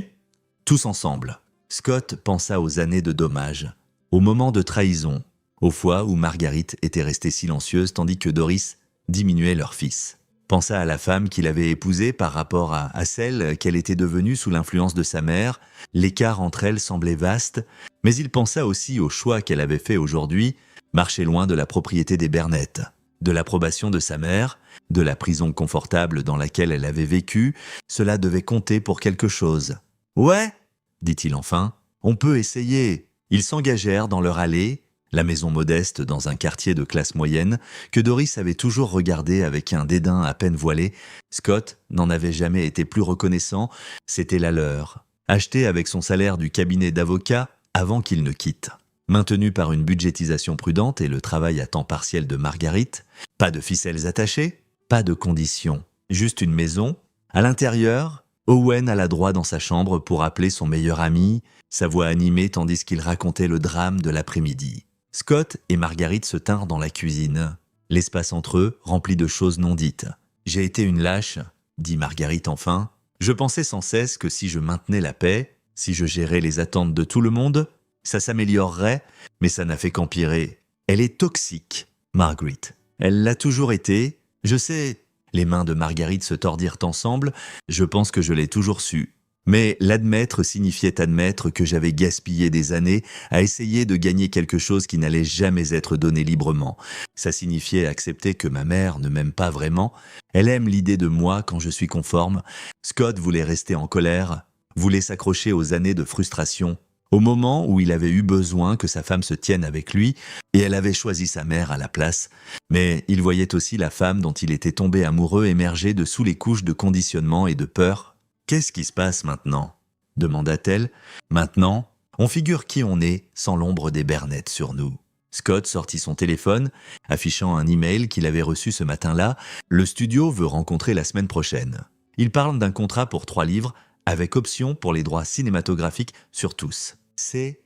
Tous ensemble. » Scott pensa aux années de dommages, aux moments de trahison, aux fois où Marguerite était restée silencieuse tandis que Doris diminuait leur fils. Pensa à la femme qu'il avait épousée par rapport à celle qu'elle était devenue sous l'influence de sa mère. L'écart entre elles semblait vaste, mais il pensa aussi au choix qu'elle avait fait aujourd'hui, marcher loin de la propriété des Bernett. de l'approbation de sa mère, de la prison confortable dans laquelle elle avait vécu, cela devait compter pour quelque chose. « Ouais !» dit-il enfin, « on peut essayer. » Ils s'engagèrent dans leur allée, la maison modeste dans un quartier de classe moyenne, que Doris avait toujours regardé avec un dédain à peine voilé. Scott n'en avait jamais été plus reconnaissant, c'était la leur, achetée avec son salaire du cabinet d'avocat avant qu'il ne quitte. Maintenu par une budgétisation prudente et le travail à temps partiel de Marguerite, pas de ficelles attachées, pas de conditions, juste une maison. À l'intérieur, Owen alla droit dans sa chambre pour appeler son meilleur ami, sa voix animée tandis qu'il racontait le drame de l'après-midi. Scott et Marguerite se tinrent dans la cuisine, l'espace entre eux rempli de choses non dites. « J'ai été une lâche, » dit Marguerite enfin. « Je pensais sans cesse que si je maintenais la paix, si je gérais les attentes de tout le monde, ça s'améliorerait, mais ça n'a fait qu'empirer. Elle est toxique, Marguerite. Elle l'a toujours été. Je sais. » Les mains de Marguerite se tordirent ensemble. « Je pense que je l'ai toujours su. » Mais l'admettre signifiait admettre que j'avais gaspillé des années à essayer de gagner quelque chose qui n'allait jamais être donné librement. Ça signifiait accepter que ma mère ne m'aime pas vraiment. Elle aime l'idée de moi quand je suis conforme. Scott voulait rester en colère, voulait s'accrocher aux années de frustration, au moment où il avait eu besoin que sa femme se tienne avec lui, et elle avait choisi sa mère à la place. Mais il voyait aussi la femme dont il était tombé amoureux émerger de sous les couches de conditionnement et de peur. « Qu'est-ce qui se passe maintenant ?» demanda-t-elle. « Maintenant, on figure qui on est sans l'ombre des bernettes sur nous. » Scott sortit son téléphone, affichant un email qu'il avait reçu ce matin-là. « Le studio veut rencontrer la semaine prochaine. Il parle d'un contrat pour 3 livres, avec option pour les droits cinématographiques sur tous. C'est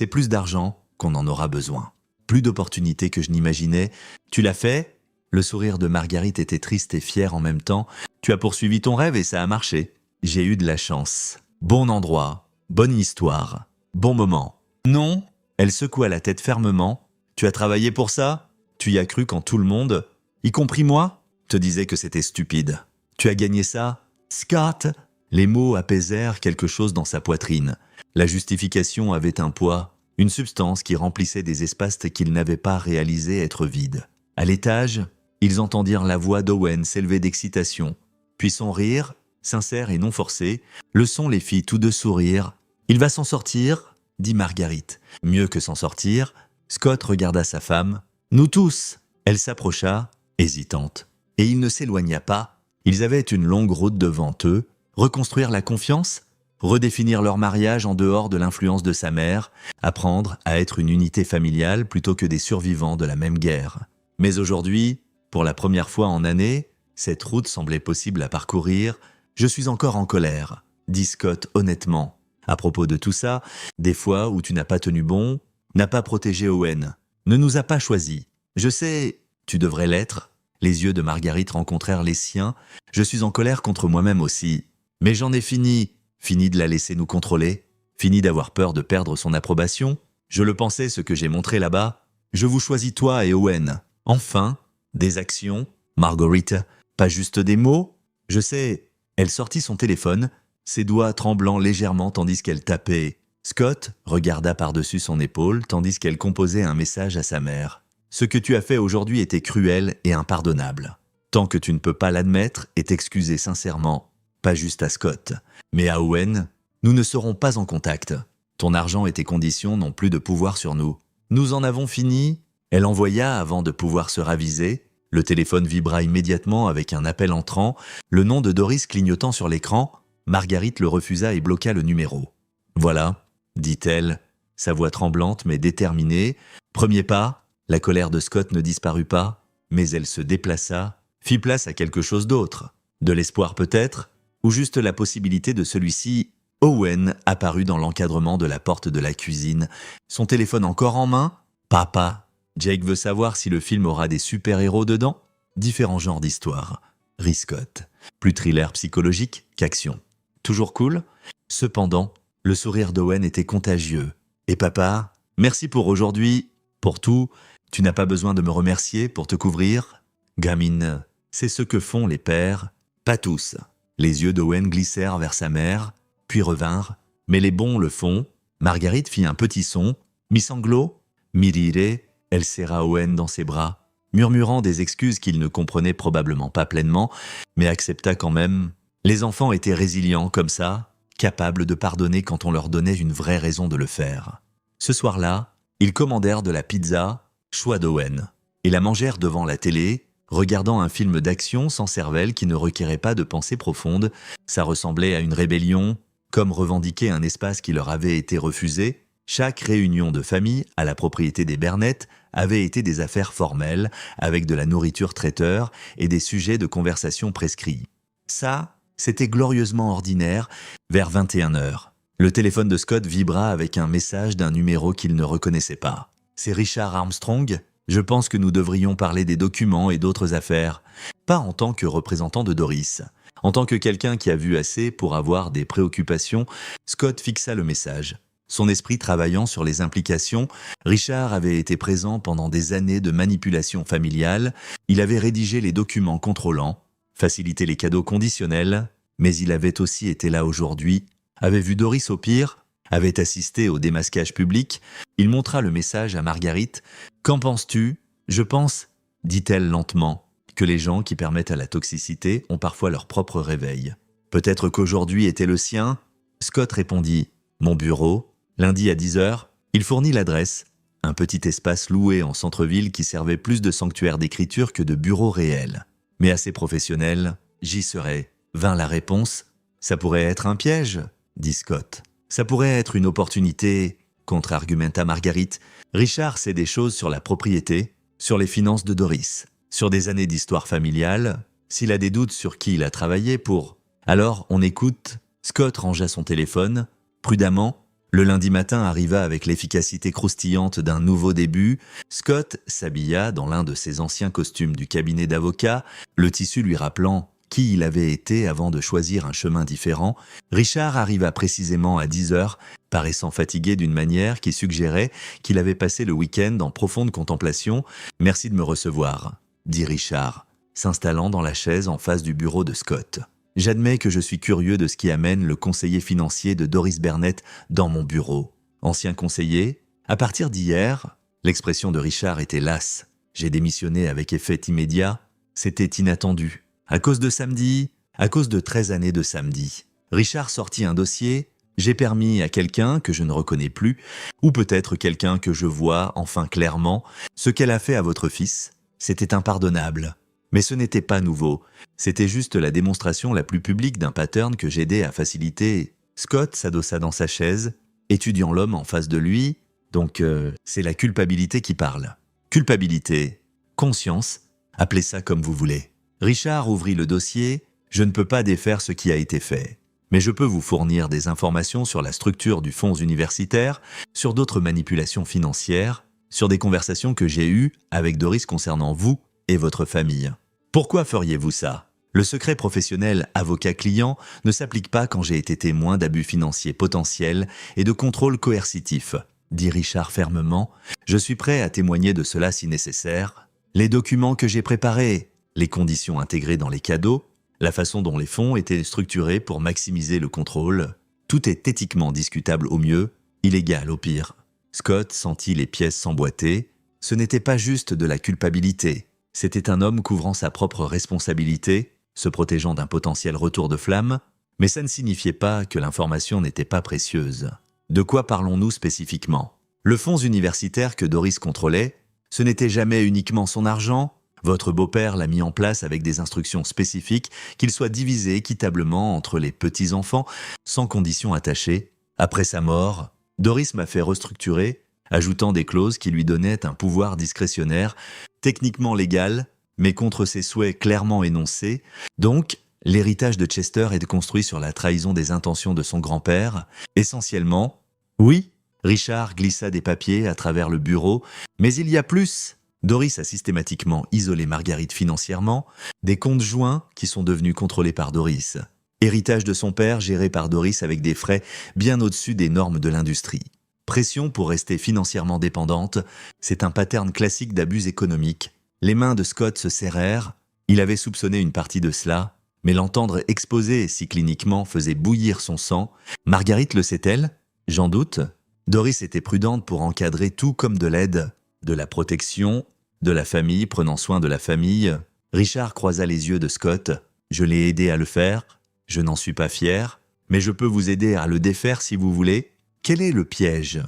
plus d'argent qu'on en aura besoin. Plus d'opportunités que je n'imaginais. Tu l'as fait ?» Le sourire de Marguerite était triste et fier en même temps. « Tu as poursuivi ton rêve et ça a marché. J'ai eu de la chance. Bon endroit, bonne histoire, bon moment. » « Non ?» Elle secoua la tête fermement. « Tu as travaillé pour ça ? Tu y as cru quand tout le monde, y compris moi, te disait que c'était stupide. Tu as gagné ça ? Scott ?» Les mots apaisèrent quelque chose dans sa poitrine. La justification avait un poids, une substance qui remplissait des espaces qu'il n'avait pas réalisé être vides. À l'étage, ils entendirent la voix d'Owen s'élever d'excitation, puis son rire, sincère et non forcé. Le son les fit tous deux sourire. « Il va s'en sortir ?» dit Marguerite. « Mieux que s'en sortir. » Scott regarda sa femme. « Nous tous !» Elle s'approcha, hésitante. Et il ne s'éloigna pas. Ils avaient une longue route devant eux. Reconstruire la confiance, redéfinir leur mariage en dehors de l'influence de sa mère, apprendre à être une unité familiale plutôt que des survivants de la même guerre. Mais aujourd'hui, pour la première fois en années, cette route semblait possible à parcourir. « Je suis encore en colère », dit Scott honnêtement. « À propos de tout ça, des fois où tu n'as pas tenu bon, n'as pas protégé Owen, ne nous a pas choisis. Je sais, tu devrais l'être. » Les yeux de Marguerite rencontrèrent les siens. « Je suis en colère contre moi-même aussi. Mais j'en ai fini de la laisser nous contrôler, fini d'avoir peur de perdre son approbation. Je le pensais ce que j'ai montré là-bas. Je vous choisis toi et Owen. Enfin, des actions, Marguerite, pas juste des mots. Je sais. » Elle sortit son téléphone, ses doigts tremblant légèrement tandis qu'elle tapait. Scott regarda par-dessus son épaule tandis qu'elle composait un message à sa mère. « Ce que tu as fait aujourd'hui était cruel et impardonnable. Tant que tu ne peux pas l'admettre et t'excuser sincèrement, pas juste à Scott, mais à Owen, nous ne serons pas en contact. Ton argent et tes conditions n'ont plus de pouvoir sur nous. Nous en avons fini. » Elle envoya avant de pouvoir se raviser. Le téléphone vibra immédiatement avec un appel entrant, le nom de Doris clignotant sur l'écran. Marguerite le refusa et bloqua le numéro. « Voilà, » dit-elle, sa voix tremblante mais déterminée. Premier pas, la colère de Scott ne disparut pas, mais elle se déplaça, fit place à quelque chose d'autre. De l'espoir peut-être, ou juste la possibilité de celui-ci. Owen apparut dans l'encadrement de la porte de la cuisine, son téléphone encore en main. « Papa, Jake veut savoir si le film aura des super-héros dedans. Différents genres d'histoires. » Rit Scott. Plus thriller psychologique qu'action. Toujours cool. Cependant, le sourire d'Owen était contagieux. « Et papa, merci pour aujourd'hui, pour tout. Tu n'as pas besoin de me remercier pour te couvrir. » Gamine, c'est ce que font les pères. Pas tous. Les yeux d'Owen glissèrent vers sa mère, puis revinrent. Mais les bons le font. Marguerite fit un petit son. Mi sanglot, mi rire. Elle serra Owen dans ses bras. murmurant des excuses qu'il ne comprenait probablement pas pleinement, mais accepta quand même. Les enfants étaient résilients comme ça, capables de pardonner quand on leur donnait une vraie raison de le faire. Ce soir-là, ils commandèrent de la pizza, choix d'Owen, et la mangèrent devant la télé, regardant un film d'action sans cervelle qui ne requérait pas de pensée profonde. Ça ressemblait à une rébellion, comme revendiquer un espace qui leur avait été refusé. Chaque réunion de famille à la propriété des Bernett avait été des affaires formelles, avec de la nourriture traiteur et des sujets de conversation prescrits. Ça, c'était glorieusement ordinaire. Vers 21 heures, le téléphone de Scott vibra avec un message d'un numéro qu'il ne reconnaissait pas. « C'est Richard Armstrong ? Je pense que nous devrions parler des documents et d'autres affaires. » Pas en tant que représentant de Doris. En tant que quelqu'un qui a vu assez pour avoir des préoccupations, Scott fixa le message. Son esprit travaillant sur les implications, Richard avait été présent pendant des années de manipulation familiale. Il avait rédigé les documents contrôlants, facilité les cadeaux conditionnels, mais il avait aussi été là aujourd'hui, avait vu Doris au pire, avait assisté au démasquage public. Il montra le message à Marguerite. « Qu'en penses-tu ? Je pense, dit-elle lentement, que les gens qui permettent à la toxicité ont parfois leur propre réveil. Peut-être qu'aujourd'hui était le sien ?» Scott répondit « Mon bureau, lundi à 10 heures, il fournit l'adresse, un petit espace loué en centre-ville qui servait plus de sanctuaire d'écriture que de bureau réel. Mais assez professionnel, j'y serai. » Vint la réponse. « Ça pourrait être un piège, » dit Scott. « Ça pourrait être une opportunité, » contre-argumenta Marguerite. « Richard sait des choses sur la propriété, sur les finances de Doris, sur des années d'histoire familiale. S'il a des doutes sur qui il a travaillé pour... Alors, on écoute. » Scott rangea son téléphone. Prudemment, le lundi matin arriva avec l'efficacité croustillante d'un nouveau début. Scott s'habilla dans l'un de ses anciens costumes du cabinet d'avocat, le tissu lui rappelant qui il avait été avant de choisir un chemin différent. Richard arriva précisément à 10 heures, paraissant fatigué d'une manière qui suggérait qu'il avait passé le week-end en profonde contemplation. « Merci de me recevoir », dit Richard, s'installant dans la chaise en face du bureau de Scott. « J'admets que je suis curieux de ce qui amène le conseiller financier de Doris Bernett dans mon bureau. Ancien conseiller, à partir d'hier, l'expression de Richard était lasse. J'ai démissionné avec effet immédiat. C'était inattendu. À cause de samedi, à cause de 13 années de samedi. Richard sortit un dossier. J'ai permis à quelqu'un que je ne reconnais plus, ou peut-être quelqu'un que je vois enfin clairement, ce qu'elle a fait à votre fils. C'était impardonnable. Mais ce n'était pas nouveau. C'était juste la démonstration la plus publique d'un pattern que j'aidais à faciliter. » Scott s'adossa dans sa chaise, étudiant l'homme en face de lui. « Donc, c'est la culpabilité qui parle. Culpabilité, conscience, appelez ça comme vous voulez. » Richard ouvrit le dossier. « Je ne peux pas défaire ce qui a été fait. Mais je peux vous fournir des informations sur la structure du fonds universitaire, sur d'autres manipulations financières, sur des conversations que j'ai eues avec Doris concernant vous et votre famille. Pourquoi feriez-vous ça ? Le secret professionnel avocat-client ne s'applique pas quand j'ai été témoin d'abus financiers potentiels et de contrôle coercitif, dit Richard fermement. Je suis prêt à témoigner de cela si nécessaire. Les documents que j'ai préparés, les conditions intégrées dans les cadeaux, la façon dont les fonds étaient structurés pour maximiser le contrôle, tout est éthiquement discutable au mieux, illégal au pire. » Scott sentit les pièces s'emboîter. Ce n'était pas juste de la culpabilité. C'était un homme couvrant sa propre responsabilité, se protégeant d'un potentiel retour de flamme, mais ça ne signifiait pas que l'information n'était pas précieuse. De quoi parlons-nous spécifiquement ? Le fonds universitaire que Doris contrôlait, ce n'était jamais uniquement son argent. Votre beau-père l'a mis en place avec des instructions spécifiques qu'il soit divisé équitablement entre les petits-enfants, sans conditions attachées. Après sa mort, Doris m'a fait restructurer, ajoutant des clauses qui lui donnaient un pouvoir discrétionnaire, techniquement légal, mais contre ses souhaits clairement énoncés. Donc, l'héritage de Chester est construit sur la trahison des intentions de son grand-père. Essentiellement, oui, Richard glissa des papiers à travers le bureau, mais il y a plus. Doris a systématiquement isolé Marguerite financièrement, des comptes joints qui sont devenus contrôlés par Doris. Héritage de son père géré par Doris avec des frais bien au-dessus des normes de l'industrie. Pression pour rester financièrement dépendante, c'est un pattern classique d'abus économiques. Les mains de Scott se serrèrent, il avait soupçonné une partie de cela, mais l'entendre exposer si cliniquement faisait bouillir son sang. Marguerite le sait-elle ? J'en doute. Doris était prudente pour encadrer tout comme de l'aide, de la protection, de la famille, prenant soin de la famille. Richard croisa les yeux de Scott. Je l'ai aidé à le faire. Je n'en suis pas fier. Mais je peux vous aider à le défaire si vous voulez. Quel est le piège?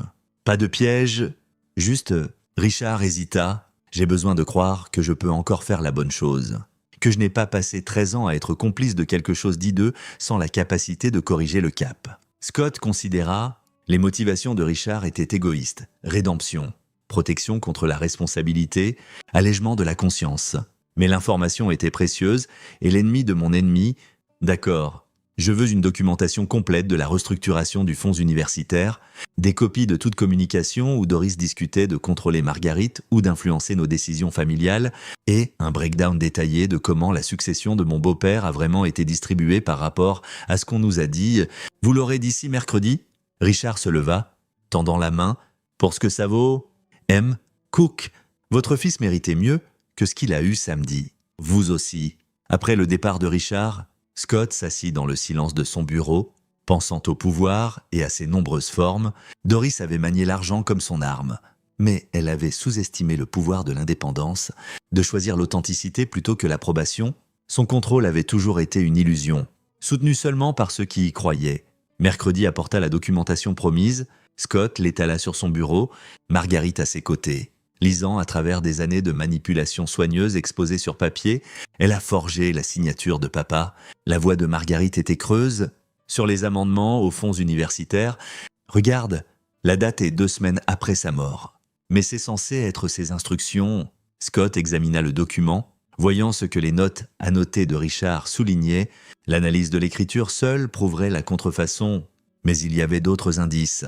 Pas de piège. Juste, Richard hésita. J'ai besoin de croire que je peux encore faire la bonne chose. Que je n'ai pas passé 13 ans à être complice de quelque chose d'hideux sans la capacité de corriger le cap. Scott considéra les motivations de Richard étaient égoïstes. Rédemption, protection contre la responsabilité, allègement de la conscience. Mais l'information était précieuse et l'ennemi de mon ennemi, d'accord. Je veux une documentation complète de la restructuration du fonds universitaire, des copies de toute communication où Doris discutait de contrôler Marguerite ou d'influencer nos décisions familiales, et un breakdown détaillé de comment la succession de mon beau-père a vraiment été distribuée par rapport à ce qu'on nous a dit. Vous l'aurez d'ici mercredi? Richard se leva, tendant la main. Pour ce que ça vaut, M. Cook, votre fils méritait mieux que ce qu'il a eu samedi. Vous aussi. Après le départ de Richard, Scott s'assit dans le silence de son bureau, pensant au pouvoir et à ses nombreuses formes. Doris avait manié l'argent comme son arme, mais elle avait sous-estimé le pouvoir de l'indépendance, de choisir l'authenticité plutôt que l'approbation. Son contrôle avait toujours été une illusion, soutenue seulement par ceux qui y croyaient. Mercredi apporta la documentation promise, Scott l'étala sur son bureau, Marguerite à ses côtés. Lisant à travers des années de manipulation soigneuse exposées sur papier, elle a forgé la signature de papa. La voix de Marguerite était creuse. Sur les amendements aux fonds universitaires, regarde, la date est 2 semaines après sa mort. Mais c'est censé être ses instructions. Scott examina le document, voyant ce que les notes annotées de Richard soulignaient. L'analyse de l'écriture seule prouverait la contrefaçon, mais il y avait d'autres indices.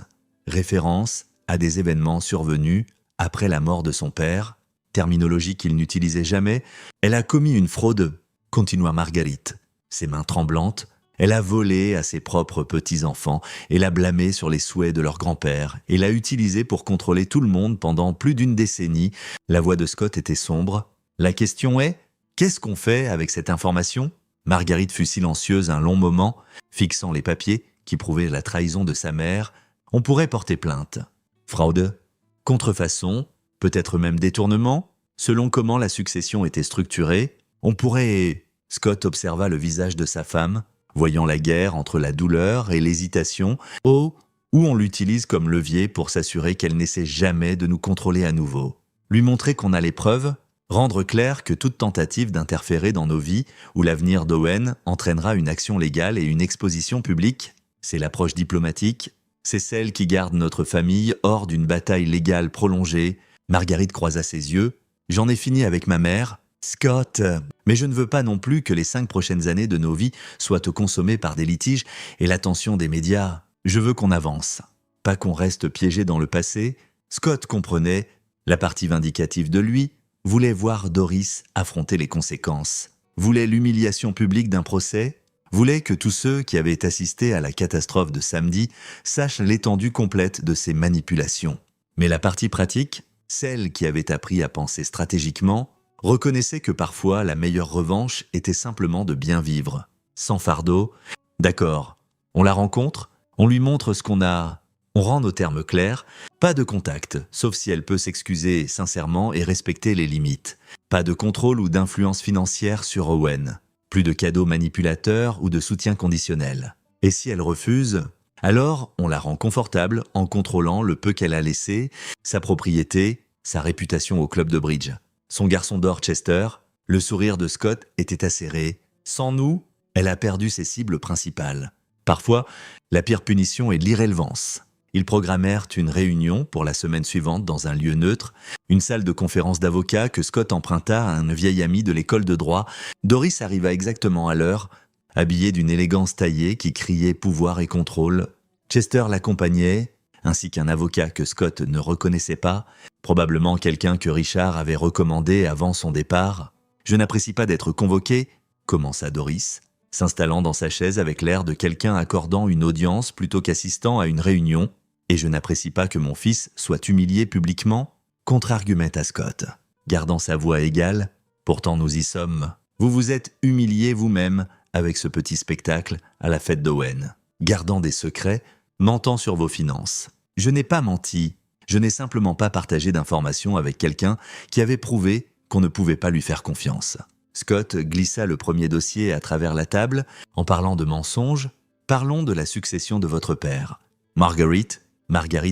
Référence à des événements survenus après la mort de son père, terminologie qu'il n'utilisait jamais. Elle a commis une fraude, continua Marguerite. Ses mains tremblantes, elle a volé à ses propres petits-enfants et l'a blâmé sur les souhaits de leur grand-père et l'a utilisé pour contrôler tout le monde pendant plus d'une décennie. La voix de Scott était sombre. La question est, qu'est-ce qu'on fait avec cette information? Marguerite fut silencieuse un long moment, fixant les papiers qui prouvaient la trahison de sa mère. On pourrait porter plainte. Fraude, contrefaçon, peut-être même détournement, selon comment la succession était structurée. On pourrait... Scott observa le visage de sa femme, voyant la guerre entre la douleur et l'hésitation, ou on l'utilise comme levier pour s'assurer qu'elle n'essaie jamais de nous contrôler à nouveau. Lui montrer qu'on a les preuves, rendre clair que toute tentative d'interférer dans nos vies ou l'avenir d'Owen entraînera une action légale et une exposition publique, c'est l'approche diplomatique, c'est celle qui garde notre famille hors d'une bataille légale prolongée. Marguerite croisa ses yeux. J'en ai fini avec ma mère. Scott, mais je ne veux pas non plus que les 5 prochaines années de nos vies soient consommées par des litiges et l'attention des médias. Je veux qu'on avance, pas qu'on reste piégé dans le passé. Scott comprenait, la partie vindicative de lui voulait voir Doris affronter les conséquences, voulait l'humiliation publique d'un procès, voulait que tous ceux qui avaient assisté à la catastrophe de samedi sachent l'étendue complète de ces manipulations. Mais la partie pratique, celle qui avait appris à penser stratégiquement, reconnaissait que parfois la meilleure revanche était simplement de bien vivre, sans fardeau. D'accord, on la rencontre, on lui montre ce qu'on a, on rend nos termes clairs, pas de contact, sauf si elle peut s'excuser sincèrement et respecter les limites. Pas de contrôle ou d'influence financière sur Owen, plus de cadeaux manipulateurs ou de soutien conditionnel. Et si elle refuse, alors on la rend confortable en contrôlant le peu qu'elle a laissé, sa propriété, sa réputation au club de bridge. Son garçon d'or Chester, le sourire de Scott était acéré. Sans nous, elle a perdu ses cibles principales. Parfois, la pire punition est l'irrélevance. Ils programmèrent une réunion pour la semaine suivante dans un lieu neutre, une salle de conférence d'avocats que Scott emprunta à un vieil ami de l'école de droit. Doris arriva exactement à l'heure, habillée d'une élégance taillée qui criait pouvoir et contrôle. Chester l'accompagnait, ainsi qu'un avocat que Scott ne reconnaissait pas, probablement quelqu'un que Richard avait recommandé avant son départ. « Je n'apprécie pas d'être convoqué », commença Doris, s'installant dans sa chaise avec l'air de quelqu'un accordant une audience plutôt qu'assistant à une réunion. « Et je n'apprécie pas que mon fils soit humilié publiquement », contre-argumenta Scott, gardant sa voix égale. « Pourtant nous y sommes. Vous vous êtes humilié vous-même avec ce petit spectacle à la fête d'Owen, gardant des secrets, mentant sur vos finances. Je n'ai pas menti. Je n'ai simplement pas partagé d'informations avec quelqu'un qui avait prouvé qu'on ne pouvait pas lui faire confiance. Scott glissa le premier dossier à travers la table en parlant de mensonges. Parlons de la succession de votre père. Marguerite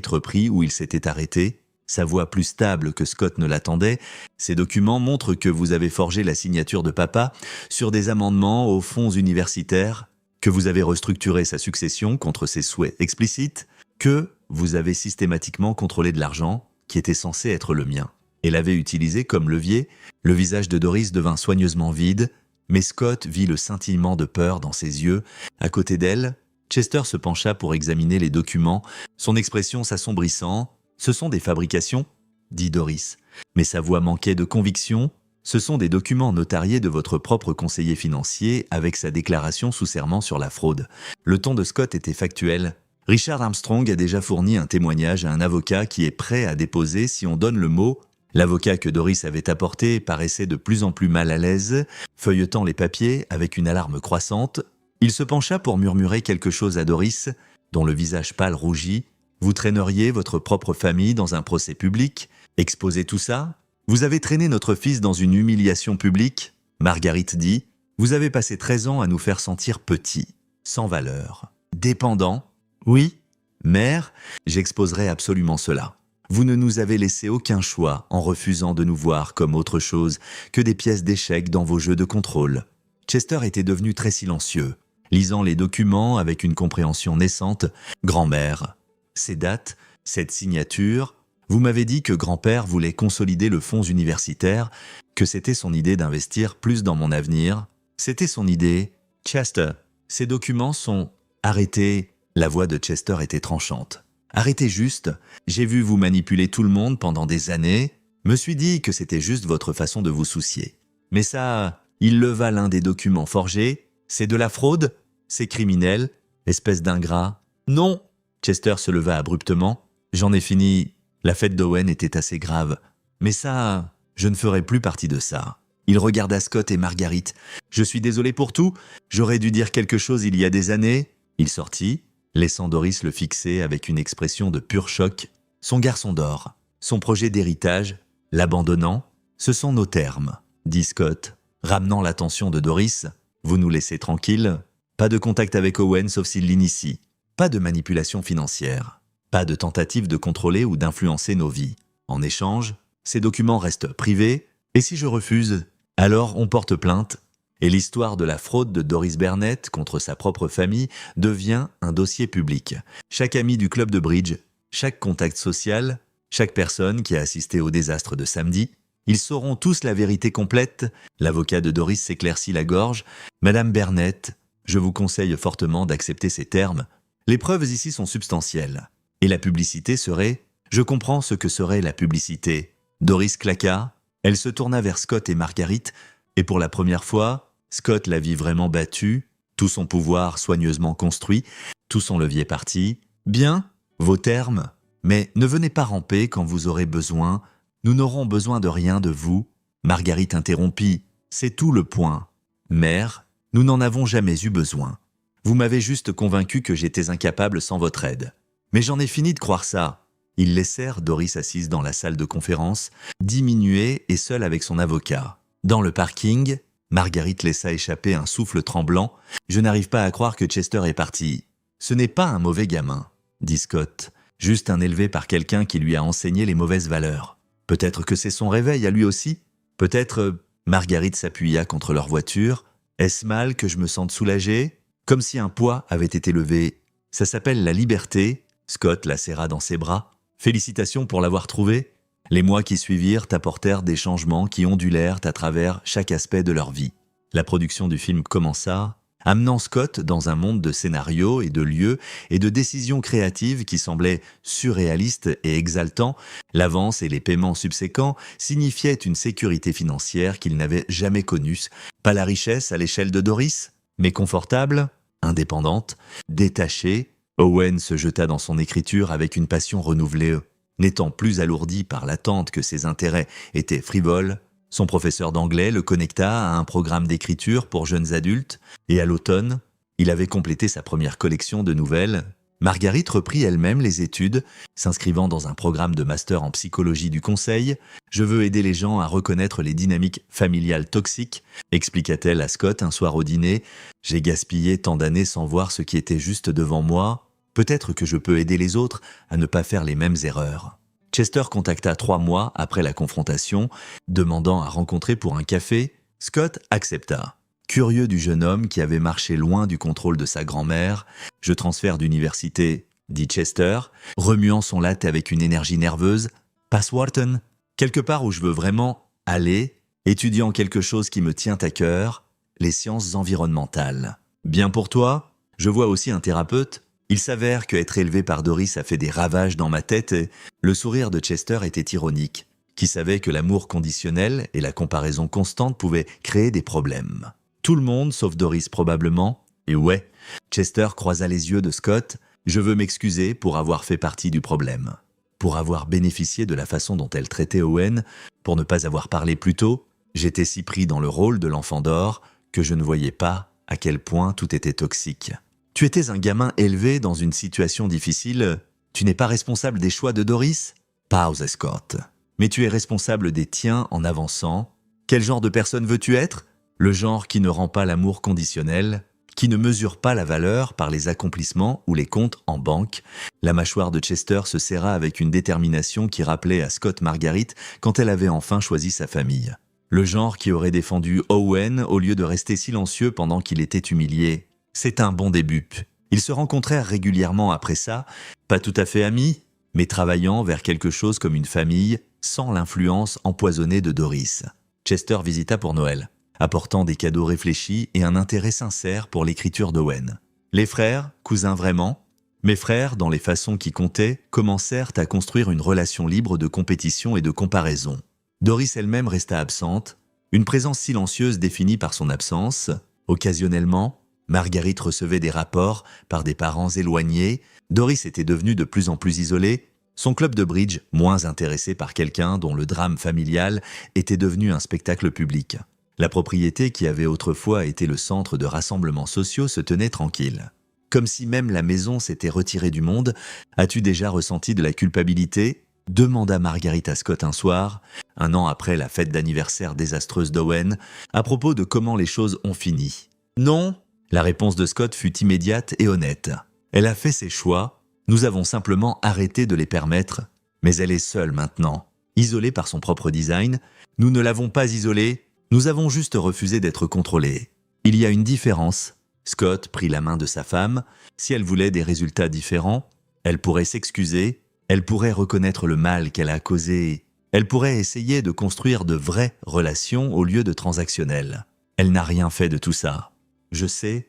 reprit où il s'était arrêté, sa voix plus stable que Scott ne l'attendait. Ces documents montrent que vous avez forgé la signature de papa sur des amendements aux fonds universitaires, que vous avez restructuré sa succession contre ses souhaits explicites, que vous avez systématiquement contrôlé de l'argent qui était censé être le mien et l'avait utilisé comme levier. Le visage de Doris devint soigneusement vide, mais Scott vit le scintillement de peur dans ses yeux. À côté d'elle, Chester se pencha pour examiner les documents, son expression s'assombrissant. « Ce sont des fabrications » dit Doris, mais sa voix manquait de conviction. « Ce sont des documents notariés de votre propre conseiller financier avec sa déclaration sous serment sur la fraude. » Le ton de Scott était factuel. « Richard Armstrong a déjà fourni un témoignage à un avocat qui est prêt à déposer si on donne le mot. » L'avocat que Doris avait apporté paraissait de plus en plus mal à l'aise, feuilletant les papiers avec une alarme croissante. Il se pencha pour murmurer quelque chose à Doris, dont le visage pâle rougit. « Vous traîneriez votre propre famille dans un procès public, exposer tout ça? Vous avez traîné notre fils dans une humiliation publique ?» Marguerite dit. « Vous avez passé 13 ans à nous faire sentir petits, sans valeur, dépendants. Oui, mère, j'exposerai absolument cela. Vous ne nous avez laissé aucun choix en refusant de nous voir comme autre chose que des pièces d'échecs dans vos jeux de contrôle. » Chester était devenu très silencieux, lisant les documents avec une compréhension naissante. « Grand-mère, ces dates, cette signature, vous m'avez dit que grand-père voulait consolider le fonds universitaire, que c'était son idée d'investir plus dans mon avenir. C'était son idée. Chester, ces documents sont arrêtés. » La voix de Chester était tranchante. « Arrêtez juste, j'ai vu vous manipuler tout le monde pendant des années, me suis dit que c'était juste votre façon de vous soucier. Mais ça, il leva l'un des documents forgés, c'est de la fraude, c'est criminel, espèce d'ingrat. Non !» Chester se leva abruptement. « J'en ai fini, la fête d'Owen était assez grave. Mais ça, je ne ferai plus partie de ça. » Il regarda Scott et Marguerite. « Je suis désolé pour tout, j'aurais dû dire quelque chose il y a des années. » Il sortit, laissant Doris le fixer avec une expression de pur choc. Son garçon d'or, son projet d'héritage, l'abandonnant, ce sont nos termes, dit Scott, ramenant l'attention de Doris. Vous nous laissez tranquilles, pas de contact avec Owen sauf s'il l'initie, pas de manipulation financière, pas de tentative de contrôler ou d'influencer nos vies. En échange, ces documents restent privés, et si je refuse, alors on porte plainte. Et l'histoire de la fraude de Doris Burnett contre sa propre famille devient un dossier public. Chaque ami du club de bridge, chaque contact social, chaque personne qui a assisté au désastre de samedi, ils sauront tous la vérité complète. L'avocat de Doris s'éclaircit la gorge. « Madame Burnett, je vous conseille fortement d'accepter ces termes. Les preuves ici sont substantielles. Et la publicité serait... Je comprends ce que serait la publicité. » Doris claqua. Elle se tourna vers Scott et Marguerite, et pour la première fois, Scott la vit vraiment battue, tout son pouvoir soigneusement construit, tout son levier parti. « Bien, vos termes, mais ne venez pas ramper quand vous aurez besoin. Nous n'aurons besoin de rien de vous. » Marguerite interrompit. « C'est tout le point. Mère, nous n'en avons jamais eu besoin. Vous m'avez juste convaincu que j'étais incapable sans votre aide. Mais j'en ai fini de croire ça. » Ils laissèrent Doris assise dans la salle de conférence, diminuée et seule avec son avocat. Dans le parking, Marguerite laissa échapper un souffle tremblant. « Je n'arrive pas à croire que Chester est parti. Ce n'est pas un mauvais gamin, » dit Scott. « Juste un élevé par quelqu'un qui lui a enseigné les mauvaises valeurs. Peut-être que c'est son réveil à lui aussi. Peut-être... » Marguerite s'appuya contre leur voiture. « Est-ce mal que je me sente soulagée ? Comme si un poids avait été levé. Ça s'appelle la liberté. » Scott la serra dans ses bras. « Félicitations pour l'avoir trouvé. » Les mois qui suivirent apportèrent des changements qui ondulèrent à travers chaque aspect de leur vie. La production du film commença, amenant Scott dans un monde de scénarios et de lieux et de décisions créatives qui semblaient surréalistes et exaltants. L'avance et les paiements subséquents signifiaient une sécurité financière qu'il n'avait jamais connue. Pas la richesse à l'échelle de Doris, mais confortable, indépendante, détachée. Owen se jeta dans son écriture avec une passion renouvelée. N'étant plus alourdi par l'attente que ses intérêts étaient frivoles, son professeur d'anglais le connecta à un programme d'écriture pour jeunes adultes, et à l'automne, il avait complété sa première collection de nouvelles, Marguerite reprit elle-même les études, s'inscrivant dans un programme de master en psychologie du conseil. « Je veux aider les gens à reconnaître les dynamiques familiales toxiques », expliqua-t-elle à Scott un soir au dîner. « J'ai gaspillé tant d'années sans voir ce qui était juste devant moi. Peut-être que je peux aider les autres à ne pas faire les mêmes erreurs. » Chester contacta 3 mois après la confrontation, demandant à rencontrer pour un café. Scott accepta. Curieux du jeune homme qui avait marché loin du contrôle de sa grand-mère, « Je transfère d'université », dit Chester, remuant son latte avec une énergie nerveuse. « Passe Wharton, quelque part où je veux vraiment aller, étudiant quelque chose qui me tient à cœur, les sciences environnementales. Bien pour toi, je vois aussi un thérapeute. » Il s'avère que être élevé par Doris a fait des ravages dans ma tête et le sourire de Chester était ironique, qui savait que l'amour conditionnel et la comparaison constante pouvaient créer des problèmes. Tout le monde, sauf Doris probablement. Et ouais, Chester croisa les yeux de Scott. « Je veux m'excuser pour avoir fait partie du problème. Pour avoir bénéficié de la façon dont elle traitait Owen, pour ne pas avoir parlé plus tôt, j'étais si pris dans le rôle de l'enfant d'or que je ne voyais pas à quel point tout était toxique. Tu étais un gamin élevé dans une situation difficile. Tu n'es pas responsable des choix de Doris ? Pause, Scott. Mais tu es responsable des tiens en avançant. Quel genre de personne veux-tu être ? Le genre qui ne rend pas l'amour conditionnel, qui ne mesure pas la valeur par les accomplissements ou les comptes en banque. » La mâchoire de Chester se serra avec une détermination qui rappelait à Scott Marguerite quand elle avait enfin choisi sa famille. Le genre qui aurait défendu Owen au lieu de rester silencieux pendant qu'il était humilié. C'est un bon début. Ils se rencontrèrent régulièrement après ça, pas tout à fait amis, mais travaillant vers quelque chose comme une famille, sans l'influence empoisonnée de Doris. Chester visita pour Noël, apportant des cadeaux réfléchis et un intérêt sincère pour l'écriture d'Owen. Les frères, cousins vraiment, mes frères, dans les façons qui comptaient, commencèrent à construire une relation libre de compétition et de comparaison. Doris elle-même resta absente, une présence silencieuse définie par son absence. Occasionnellement, Marguerite recevait des rapports par des parents éloignés. Doris était devenue de plus en plus isolée. Son club de bridge, moins intéressé par quelqu'un dont le drame familial était devenu un spectacle public. La propriété qui avait autrefois été le centre de rassemblements sociaux se tenait tranquille. Comme si même la maison s'était retirée du monde. « As-tu déjà ressenti de la culpabilité ?» demanda Marguerite à Scott un soir, un an après la fête d'anniversaire désastreuse d'Owen, à propos de comment les choses ont fini. « Non !» La réponse de Scott fut immédiate et honnête. Elle a fait ses choix, nous avons simplement arrêté de les permettre, mais elle est seule maintenant, isolée par son propre design. Nous ne l'avons pas isolée, nous avons juste refusé d'être contrôlés. Il y a une différence. Scott prit la main de sa femme. Si elle voulait des résultats différents, elle pourrait s'excuser, elle pourrait reconnaître le mal qu'elle a causé, elle pourrait essayer de construire de vraies relations au lieu de transactionnelles. Elle n'a rien fait de tout ça. Je sais,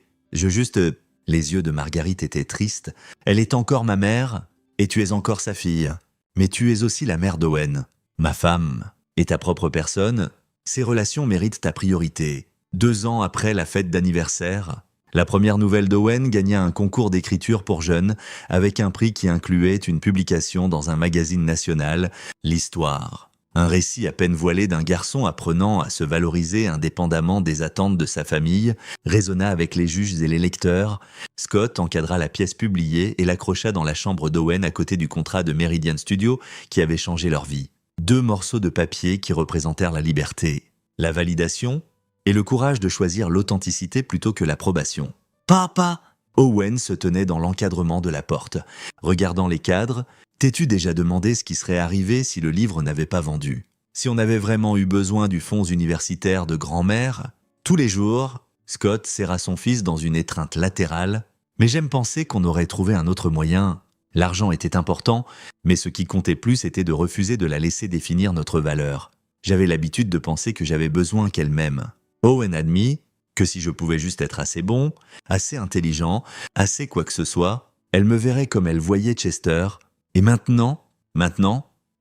Les yeux de Marguerite étaient tristes. Elle est encore ma mère, et tu es encore sa fille. Mais tu es aussi la mère d'Owen, ma femme, et ta propre personne. Ces relations méritent ta priorité. 2 ans après la fête d'anniversaire, la première nouvelle d'Owen gagna un concours d'écriture pour jeunes, avec un prix qui incluait une publication dans un magazine national, l'Histoire. Un récit à peine voilé d'un garçon apprenant à se valoriser indépendamment des attentes de sa famille, résonna avec les juges et les lecteurs. Scott encadra la pièce publiée et l'accrocha dans la chambre d'Owen à côté du contrat de Meridian Studios qui avait changé leur vie. 2 morceaux de papier qui représentèrent la liberté, la validation et le courage de choisir l'authenticité plutôt que l'approbation. « Papa !» Owen se tenait dans l'encadrement de la porte, regardant les cadres. T'es-tu déjà demandé ce qui serait arrivé si le livre n'avait pas vendu ? Si on avait vraiment eu besoin du fonds universitaire de grand-mère ? Tous les jours, Scott serra son fils dans une étreinte latérale. Mais j'aime penser qu'on aurait trouvé un autre moyen. L'argent était important, mais ce qui comptait plus était de refuser de la laisser définir notre valeur. J'avais l'habitude de penser que j'avais besoin qu'elle m'aime. Owen admit que si je pouvais juste être assez bon, assez intelligent, assez quoi que ce soit, elle me verrait comme elle voyait Chester. Et maintenant,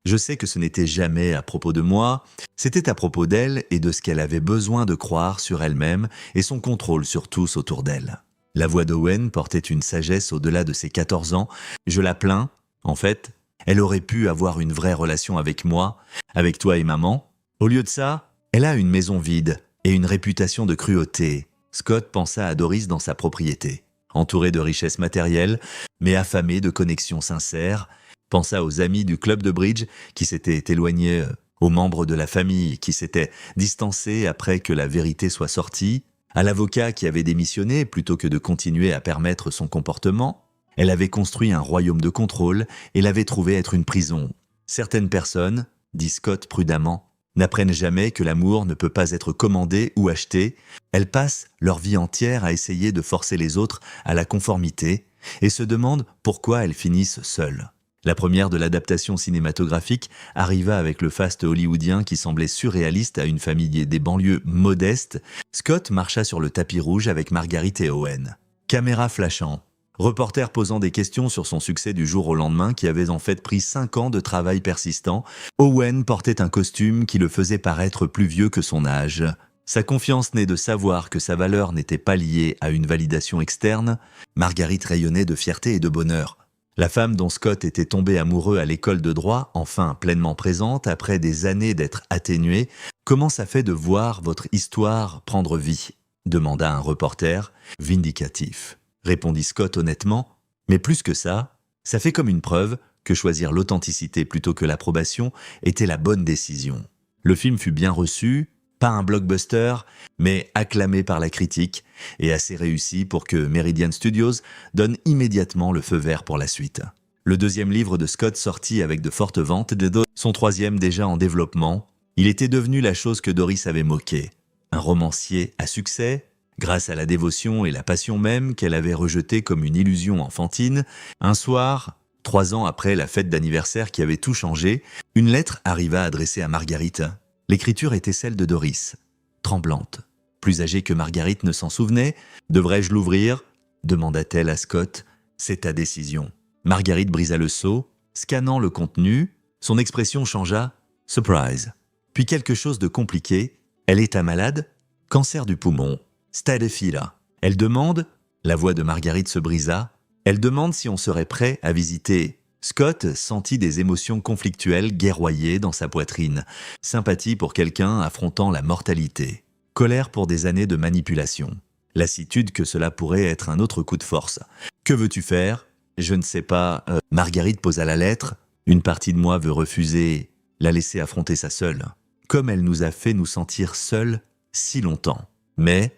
je sais que ce n'était jamais à propos de moi, c'était à propos d'elle et de ce qu'elle avait besoin de croire sur elle-même et son contrôle sur tous autour d'elle. La voix d'Owen portait une sagesse au-delà de ses 14 ans. Je la plains. En fait, elle aurait pu avoir une vraie relation avec moi, avec toi et maman. Au lieu de ça, elle a une maison vide et une réputation de cruauté. Scott pensa à Doris dans sa propriété. entouré de richesses matérielles, mais affamé de connexions sincères, pensa aux amis du club de bridge qui s'étaient éloignés, aux membres de la famille qui s'étaient distancés après que la vérité soit sortie, à l'avocat qui avait démissionné plutôt que de continuer à permettre son comportement. Elle avait construit un royaume de contrôle et l'avait trouvé être une prison. Certaines personnes, dit Scott prudemment, n'apprennent jamais que l'amour ne peut pas être commandé ou acheté. Elles passent leur vie entière à essayer de forcer les autres à la conformité et se demandent pourquoi elles finissent seules. La première de l'adaptation cinématographique arriva avec le faste hollywoodien qui semblait surréaliste à une famille des banlieues modestes. Scott marcha sur le tapis rouge avec Marguerite et Owen. Caméra flashant. Reporter posant des questions sur son succès du jour au lendemain qui avait en fait pris 5 ans de travail persistant, Owen portait un costume qui le faisait paraître plus vieux que son âge. Sa confiance née de savoir que sa valeur n'était pas liée à une validation externe, Marguerite rayonnait de fierté et de bonheur. La femme dont Scott était tombé amoureux à l'école de droit, enfin pleinement présente après des années d'être atténuée, « Comment ça fait de voir votre histoire prendre vie ?» demanda un reporter, vindicatif. Répondit Scott honnêtement, mais plus que ça fait comme une preuve que choisir l'authenticité plutôt que l'approbation était la bonne décision. Le film fut bien reçu, pas un blockbuster, mais acclamé par la critique et assez réussi pour que Meridian Studios donne immédiatement le feu vert pour la suite. Le deuxième livre de Scott sortit avec de fortes ventes, son troisième déjà en développement. Il était devenu la chose que Doris avait moquée. Un romancier à succès, grâce à la dévotion et la passion même qu'elle avait rejetée comme une illusion enfantine. Un soir, 3 ans après la fête d'anniversaire qui avait tout changé, une lettre arriva adressée à Marguerite. L'écriture était celle de Doris, tremblante. Plus âgée que Marguerite ne s'en souvenait. « Devrais-je l'ouvrir » demanda-t-elle à Scott. « C'est ta décision. » Marguerite brisa le sceau, scannant le contenu. Son expression changea. « Surprise !» Puis quelque chose de compliqué. « Elle est malade ? Cancer du poumon. Stadefila. » Elle demande, la voix de Marguerite se brisa, elle demande si on serait prêt à visiter. Scott sentit des émotions conflictuelles guerroyer dans sa poitrine. Sympathie pour quelqu'un affrontant la mortalité. Colère pour des années de manipulation. Lassitude que cela pourrait être un autre coup de force. « Que veux-tu faire ?»« Je ne sais pas. » Marguerite posa la lettre. « Une partie de moi veut refuser, la laisser affronter ça seule. Comme elle nous a fait nous sentir seuls si longtemps. Mais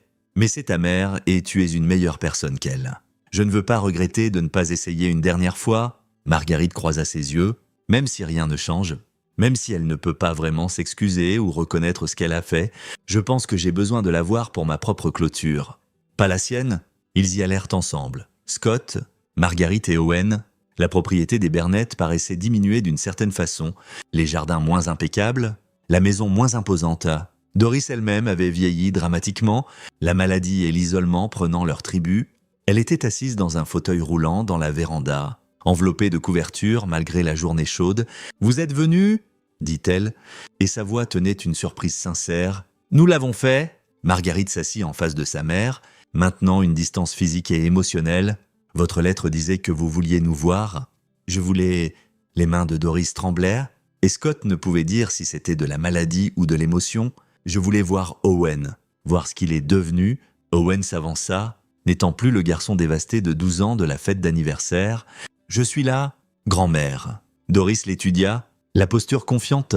c'est ta mère et tu es une meilleure personne qu'elle. Je ne veux pas regretter de ne pas essayer une dernière fois. » Marguerite croisa ses yeux. Même si rien ne change, même si elle ne peut pas vraiment s'excuser ou reconnaître ce qu'elle a fait, je pense que j'ai besoin de la voir pour ma propre clôture. Pas la sienne ? Ils y allèrent ensemble. Scott, Marguerite et Owen. La propriété des Bernett paraissait diminuer d'une certaine façon. Les jardins moins impeccables, la maison moins imposante. Doris elle-même avait vieilli dramatiquement, la maladie et l'isolement prenant leur tribut. Elle était assise dans un fauteuil roulant dans la véranda, enveloppée de couvertures malgré la journée chaude. « Vous êtes venu ?» dit-elle, et sa voix tenait une surprise sincère. « Nous l'avons fait !» Marguerite s'assit en face de sa mère, maintenant une distance physique et émotionnelle. « Votre lettre disait que vous vouliez nous voir. Je voulais... » Les mains de Doris tremblèrent, et Scott ne pouvait dire si c'était de la maladie ou de l'émotion. « Je voulais voir Owen, voir ce qu'il est devenu. » Owen s'avança, n'étant plus le garçon dévasté de 12 ans de la fête d'anniversaire. « Je suis là, grand-mère. » Doris l'étudia, la posture confiante,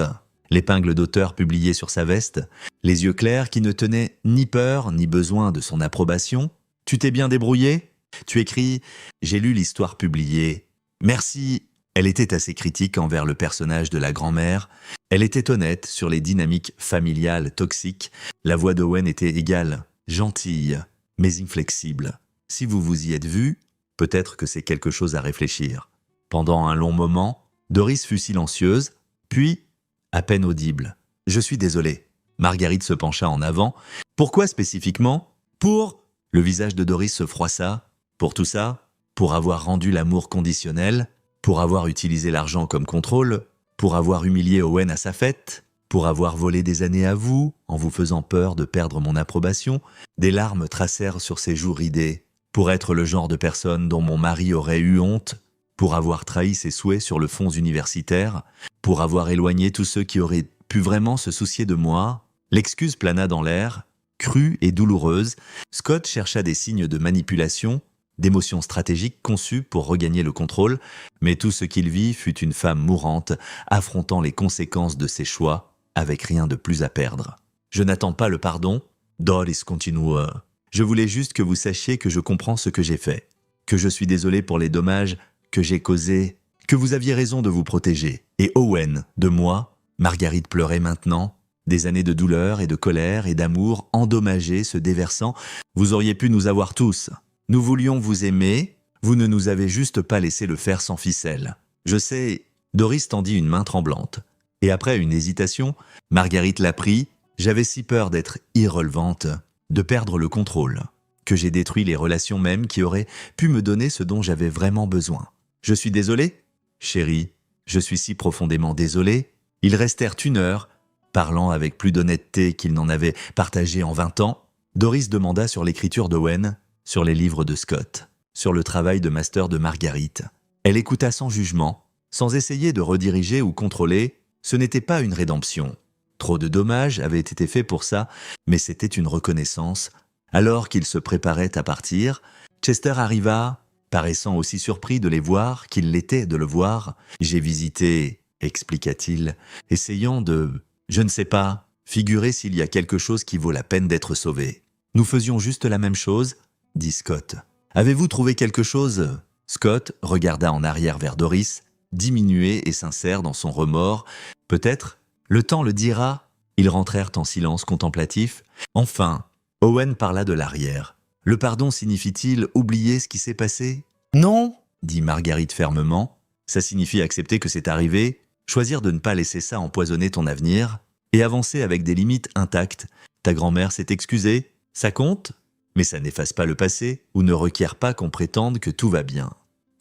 l'épingle d'auteur publiée sur sa veste, les yeux clairs qui ne tenaient ni peur ni besoin de son approbation. « Tu t'es bien débrouillé ? Tu écris « J'ai lu l'histoire publiée. Merci. » Elle était assez critique envers le personnage de la grand-mère. Elle était honnête sur les dynamiques familiales toxiques. La voix d'Owen était égale, gentille, mais inflexible. Si vous vous y êtes vu, peut-être que c'est quelque chose à réfléchir. Pendant un long moment, Doris fut silencieuse, puis, à peine audible. « Je suis désolée. » Marguerite se pencha en avant. « Pourquoi spécifiquement ? Pour... » Le visage de Doris se froissa. « Pour tout ça ? Pour avoir rendu l'amour conditionnel ? Pour avoir utilisé l'argent comme contrôle ? Pour avoir humilié Owen à sa fête ? Pour avoir volé des années à vous, en vous faisant peur de perdre mon approbation ?» Des larmes tracèrent sur ses joues ridées. Pour être le genre de personne dont mon mari aurait eu honte, pour avoir trahi ses souhaits sur le fonds universitaire, pour avoir éloigné tous ceux qui auraient pu vraiment se soucier de moi. L'excuse plana dans l'air, crue et douloureuse. Scott chercha des signes de manipulation. d'émotions stratégiques conçues pour regagner le contrôle, mais tout ce qu'il vit fut une femme mourante, affrontant les conséquences de ses choix, avec rien de plus à perdre. Je n'attends pas le pardon, Doris continua. Je voulais juste que vous sachiez que je comprends ce que j'ai fait, que je suis désolé pour les dommages que j'ai causés, que vous aviez raison de vous protéger. Et Owen, de moi, Marguerite pleurait maintenant, des années de douleur et de colère et d'amour endommagés se déversant. Vous auriez pu nous avoir tous. Nous voulions vous aimer, vous ne nous avez juste pas laissé le faire sans ficelle. Je sais, Doris tendit une main tremblante. Et après une hésitation, Marguerite la prit. J'avais si peur d'être irrelevante, de perdre le contrôle, que j'ai détruit les relations mêmes qui auraient pu me donner ce dont j'avais vraiment besoin. Je suis désolé, chérie, je suis si profondément désolé. Ils restèrent 1 heure, parlant avec plus d'honnêteté qu'ils n'en avaient partagé en 20 ans. Doris demanda sur l'écriture d'Owen, sur les livres de Scott, sur le travail de master de Marguerite. Elle écouta sans jugement, sans essayer de rediriger ou contrôler. Ce n'était pas une rédemption. Trop de dommages avaient été faits pour ça, mais c'était une reconnaissance. Alors qu'ils se préparaient à partir, Chester arriva, paraissant aussi surpris de les voir qu'il l'était de le voir. « J'ai visité », expliqua-t-il, essayant de, je ne sais pas, figurer s'il y a quelque chose qui vaut la peine d'être sauvé. « Nous faisions juste la même chose », dit Scott. « Avez-vous trouvé quelque chose ?» Scott regarda en arrière vers Doris, diminué et sincère dans son remords. « Peut-être. Le temps le dira. » Ils rentrèrent en silence contemplatif. Enfin, Owen parla de l'arrière. « Le pardon signifie-t-il oublier ce qui s'est passé ?»« Non, » dit Marguerite fermement. « Ça signifie accepter que c'est arrivé, choisir de ne pas laisser ça empoisonner ton avenir, et avancer avec des limites intactes. Ta grand-mère s'est excusée, ça compte, mais ça n'efface pas le passé ou ne requiert pas qu'on prétende que tout va bien.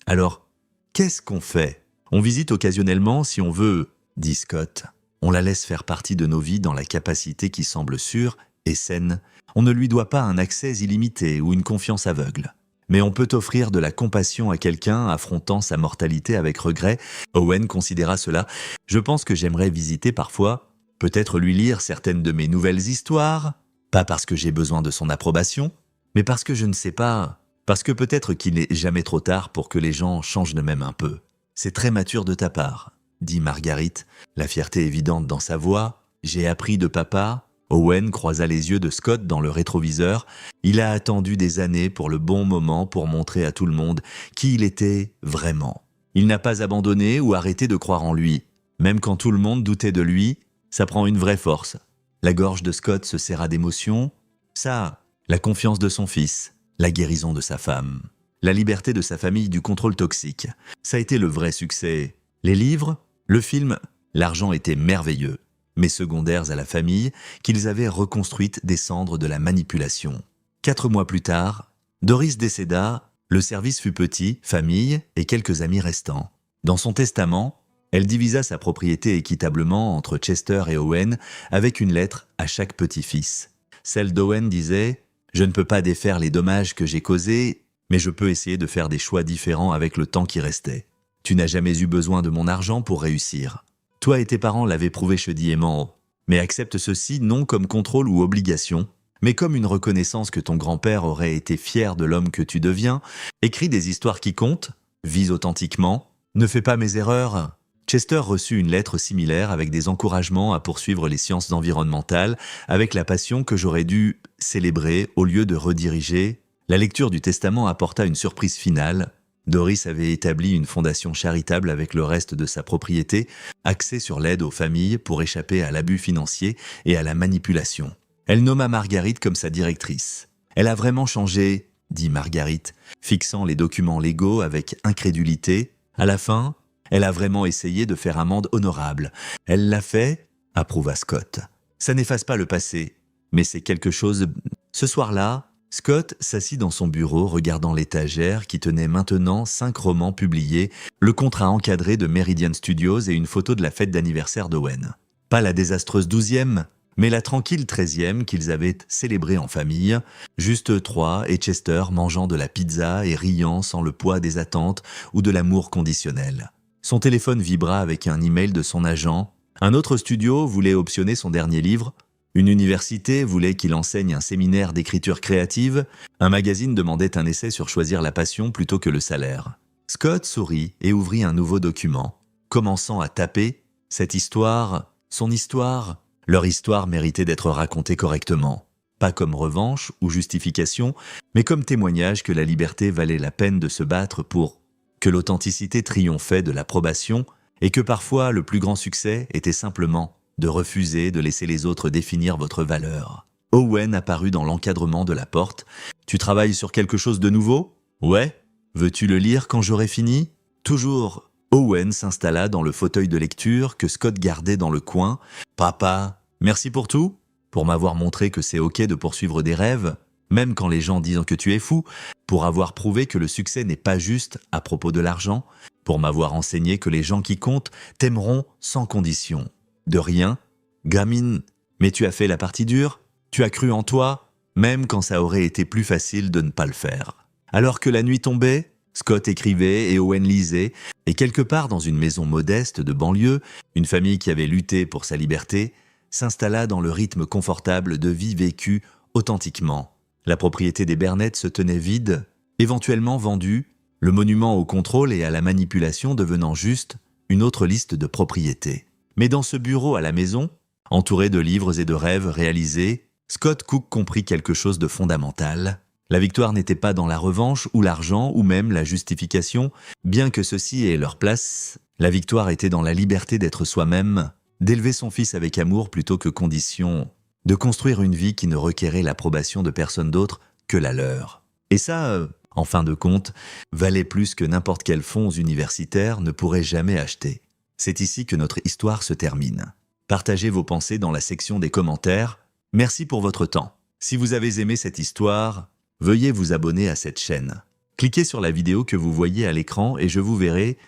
Alors, qu'est-ce qu'on fait ? On visite occasionnellement si on veut, dit Scott. On la laisse faire partie de nos vies dans la capacité qui semble sûre et saine. On ne lui doit pas un accès illimité ou une confiance aveugle. Mais on peut offrir de la compassion à quelqu'un affrontant sa mortalité avec regret. Owen considéra cela. Je pense que j'aimerais visiter parfois, peut-être lui lire certaines de mes nouvelles histoires, pas parce que j'ai besoin de son approbation, mais parce que je ne sais pas, parce que peut-être qu'il n'est jamais trop tard pour que les gens changent de même un peu. C'est très mature de ta part, dit Marguerite, la fierté évidente dans sa voix. J'ai appris de papa. Owen croisa les yeux de Scott dans le rétroviseur. Il a attendu des années pour le bon moment pour montrer à tout le monde qui il était vraiment. Il n'a pas abandonné ou arrêté de croire en lui. Même quand tout le monde doutait de lui, ça prend une vraie force. La gorge de Scott se serra d'émotion. Ça, la confiance de son fils, la guérison de sa femme, la liberté de sa famille du contrôle toxique. Ça a été le vrai succès. Les livres, le film, l'argent était merveilleux, mais secondaires à la famille qu'ils avaient reconstruite des cendres de la manipulation. 4 mois plus tard, Doris décéda, le service fut petit, famille et quelques amis restants. Dans son testament, elle divisa sa propriété équitablement entre Chester et Owen avec une lettre à chaque petit-fils. Celle d'Owen disait « Je ne peux pas défaire les dommages que j'ai causés, mais je peux essayer de faire des choix différents avec le temps qui restait. Tu n'as jamais eu besoin de mon argent pour réussir. Toi et tes parents l'avaient prouvé chaudiment, mais accepte ceci non comme contrôle ou obligation, mais comme une reconnaissance que ton grand-père aurait été fier de l'homme que tu deviens. Écris des histoires qui comptent, vis authentiquement, ne fais pas mes erreurs. » Chester reçut une lettre similaire avec des encouragements à poursuivre les sciences environnementales avec la passion que j'aurais dû célébrer au lieu de rediriger. La lecture du testament apporta une surprise finale. Doris avait établi une fondation charitable avec le reste de sa propriété, axée sur l'aide aux familles pour échapper à l'abus financier et à la manipulation. Elle nomma Marguerite comme sa directrice. « Elle a vraiment changé », dit Marguerite, fixant les documents légaux avec incrédulité. À la fin, elle a vraiment essayé de faire amende honorable. Elle l'a fait, approuva Scott. Ça n'efface pas le passé, mais c'est quelque chose... Ce soir-là, Scott s'assit dans son bureau regardant l'étagère qui tenait maintenant 5 romans publiés, le contrat encadré de Meridian Studios et une photo de la fête d'anniversaire d'Owen. Pas la désastreuse 12e, mais la tranquille 13e qu'ils avaient célébrée en famille, juste 3 et Chester mangeant de la pizza et riant sans le poids des attentes ou de l'amour conditionnel. Son téléphone vibra avec un email de son agent. Un autre studio voulait optionner son dernier livre, Une université voulait qu'il enseigne un séminaire d'écriture créative, un magazine demandait un essai sur choisir la passion plutôt que le salaire. Scott sourit et ouvrit un nouveau document, commençant à taper « Cette histoire, son histoire ». Leur histoire méritait d'être racontée correctement, pas comme revanche ou justification, mais comme témoignage que la liberté valait la peine de se battre pour, que l'authenticité triomphait de l'approbation et que parfois le plus grand succès était simplement de refuser de laisser les autres définir votre valeur. Owen apparut dans l'encadrement de la porte. « Tu travailles sur quelque chose de nouveau ? » ?»« Ouais. Veux-tu le lire quand j'aurai fini ?» Toujours. Owen s'installa dans le fauteuil de lecture que Scott gardait dans le coin. « Papa, merci pour tout, pour m'avoir montré que c'est ok de poursuivre des rêves, même quand les gens disent que tu es fou, pour avoir prouvé que le succès n'est pas juste à propos de l'argent, pour m'avoir enseigné que les gens qui comptent t'aimeront sans condition. De rien, gamine, mais tu as fait la partie dure, tu as cru en toi, même quand ça aurait été plus facile de ne pas le faire. » Alors que la nuit tombait, Scott écrivait et Owen lisait, et quelque part dans une maison modeste de banlieue, une famille qui avait lutté pour sa liberté, s'installa dans le rythme confortable de vie vécue authentiquement. La propriété des Bernett se tenait vide, éventuellement vendue, le monument au contrôle et à la manipulation devenant juste une autre liste de propriétés. Mais dans ce bureau à la maison, entouré de livres et de rêves réalisés, Scott Cook comprit quelque chose de fondamental. La victoire n'était pas dans la revanche ou l'argent ou même la justification, bien que ceux-ci aient leur place. La victoire était dans la liberté d'être soi-même, d'élever son fils avec amour plutôt que condition, de construire une vie qui ne requérait l'approbation de personne d'autre que la leur. Et ça, en fin de compte, valait plus que n'importe quels fonds universitaires ne pourraient jamais acheter. C'est ici que notre histoire se termine. Partagez vos pensées dans la section des commentaires. Merci pour votre temps. Si vous avez aimé cette histoire, veuillez vous abonner à cette chaîne. Cliquez sur la vidéo que vous voyez à l'écran et je vous verrai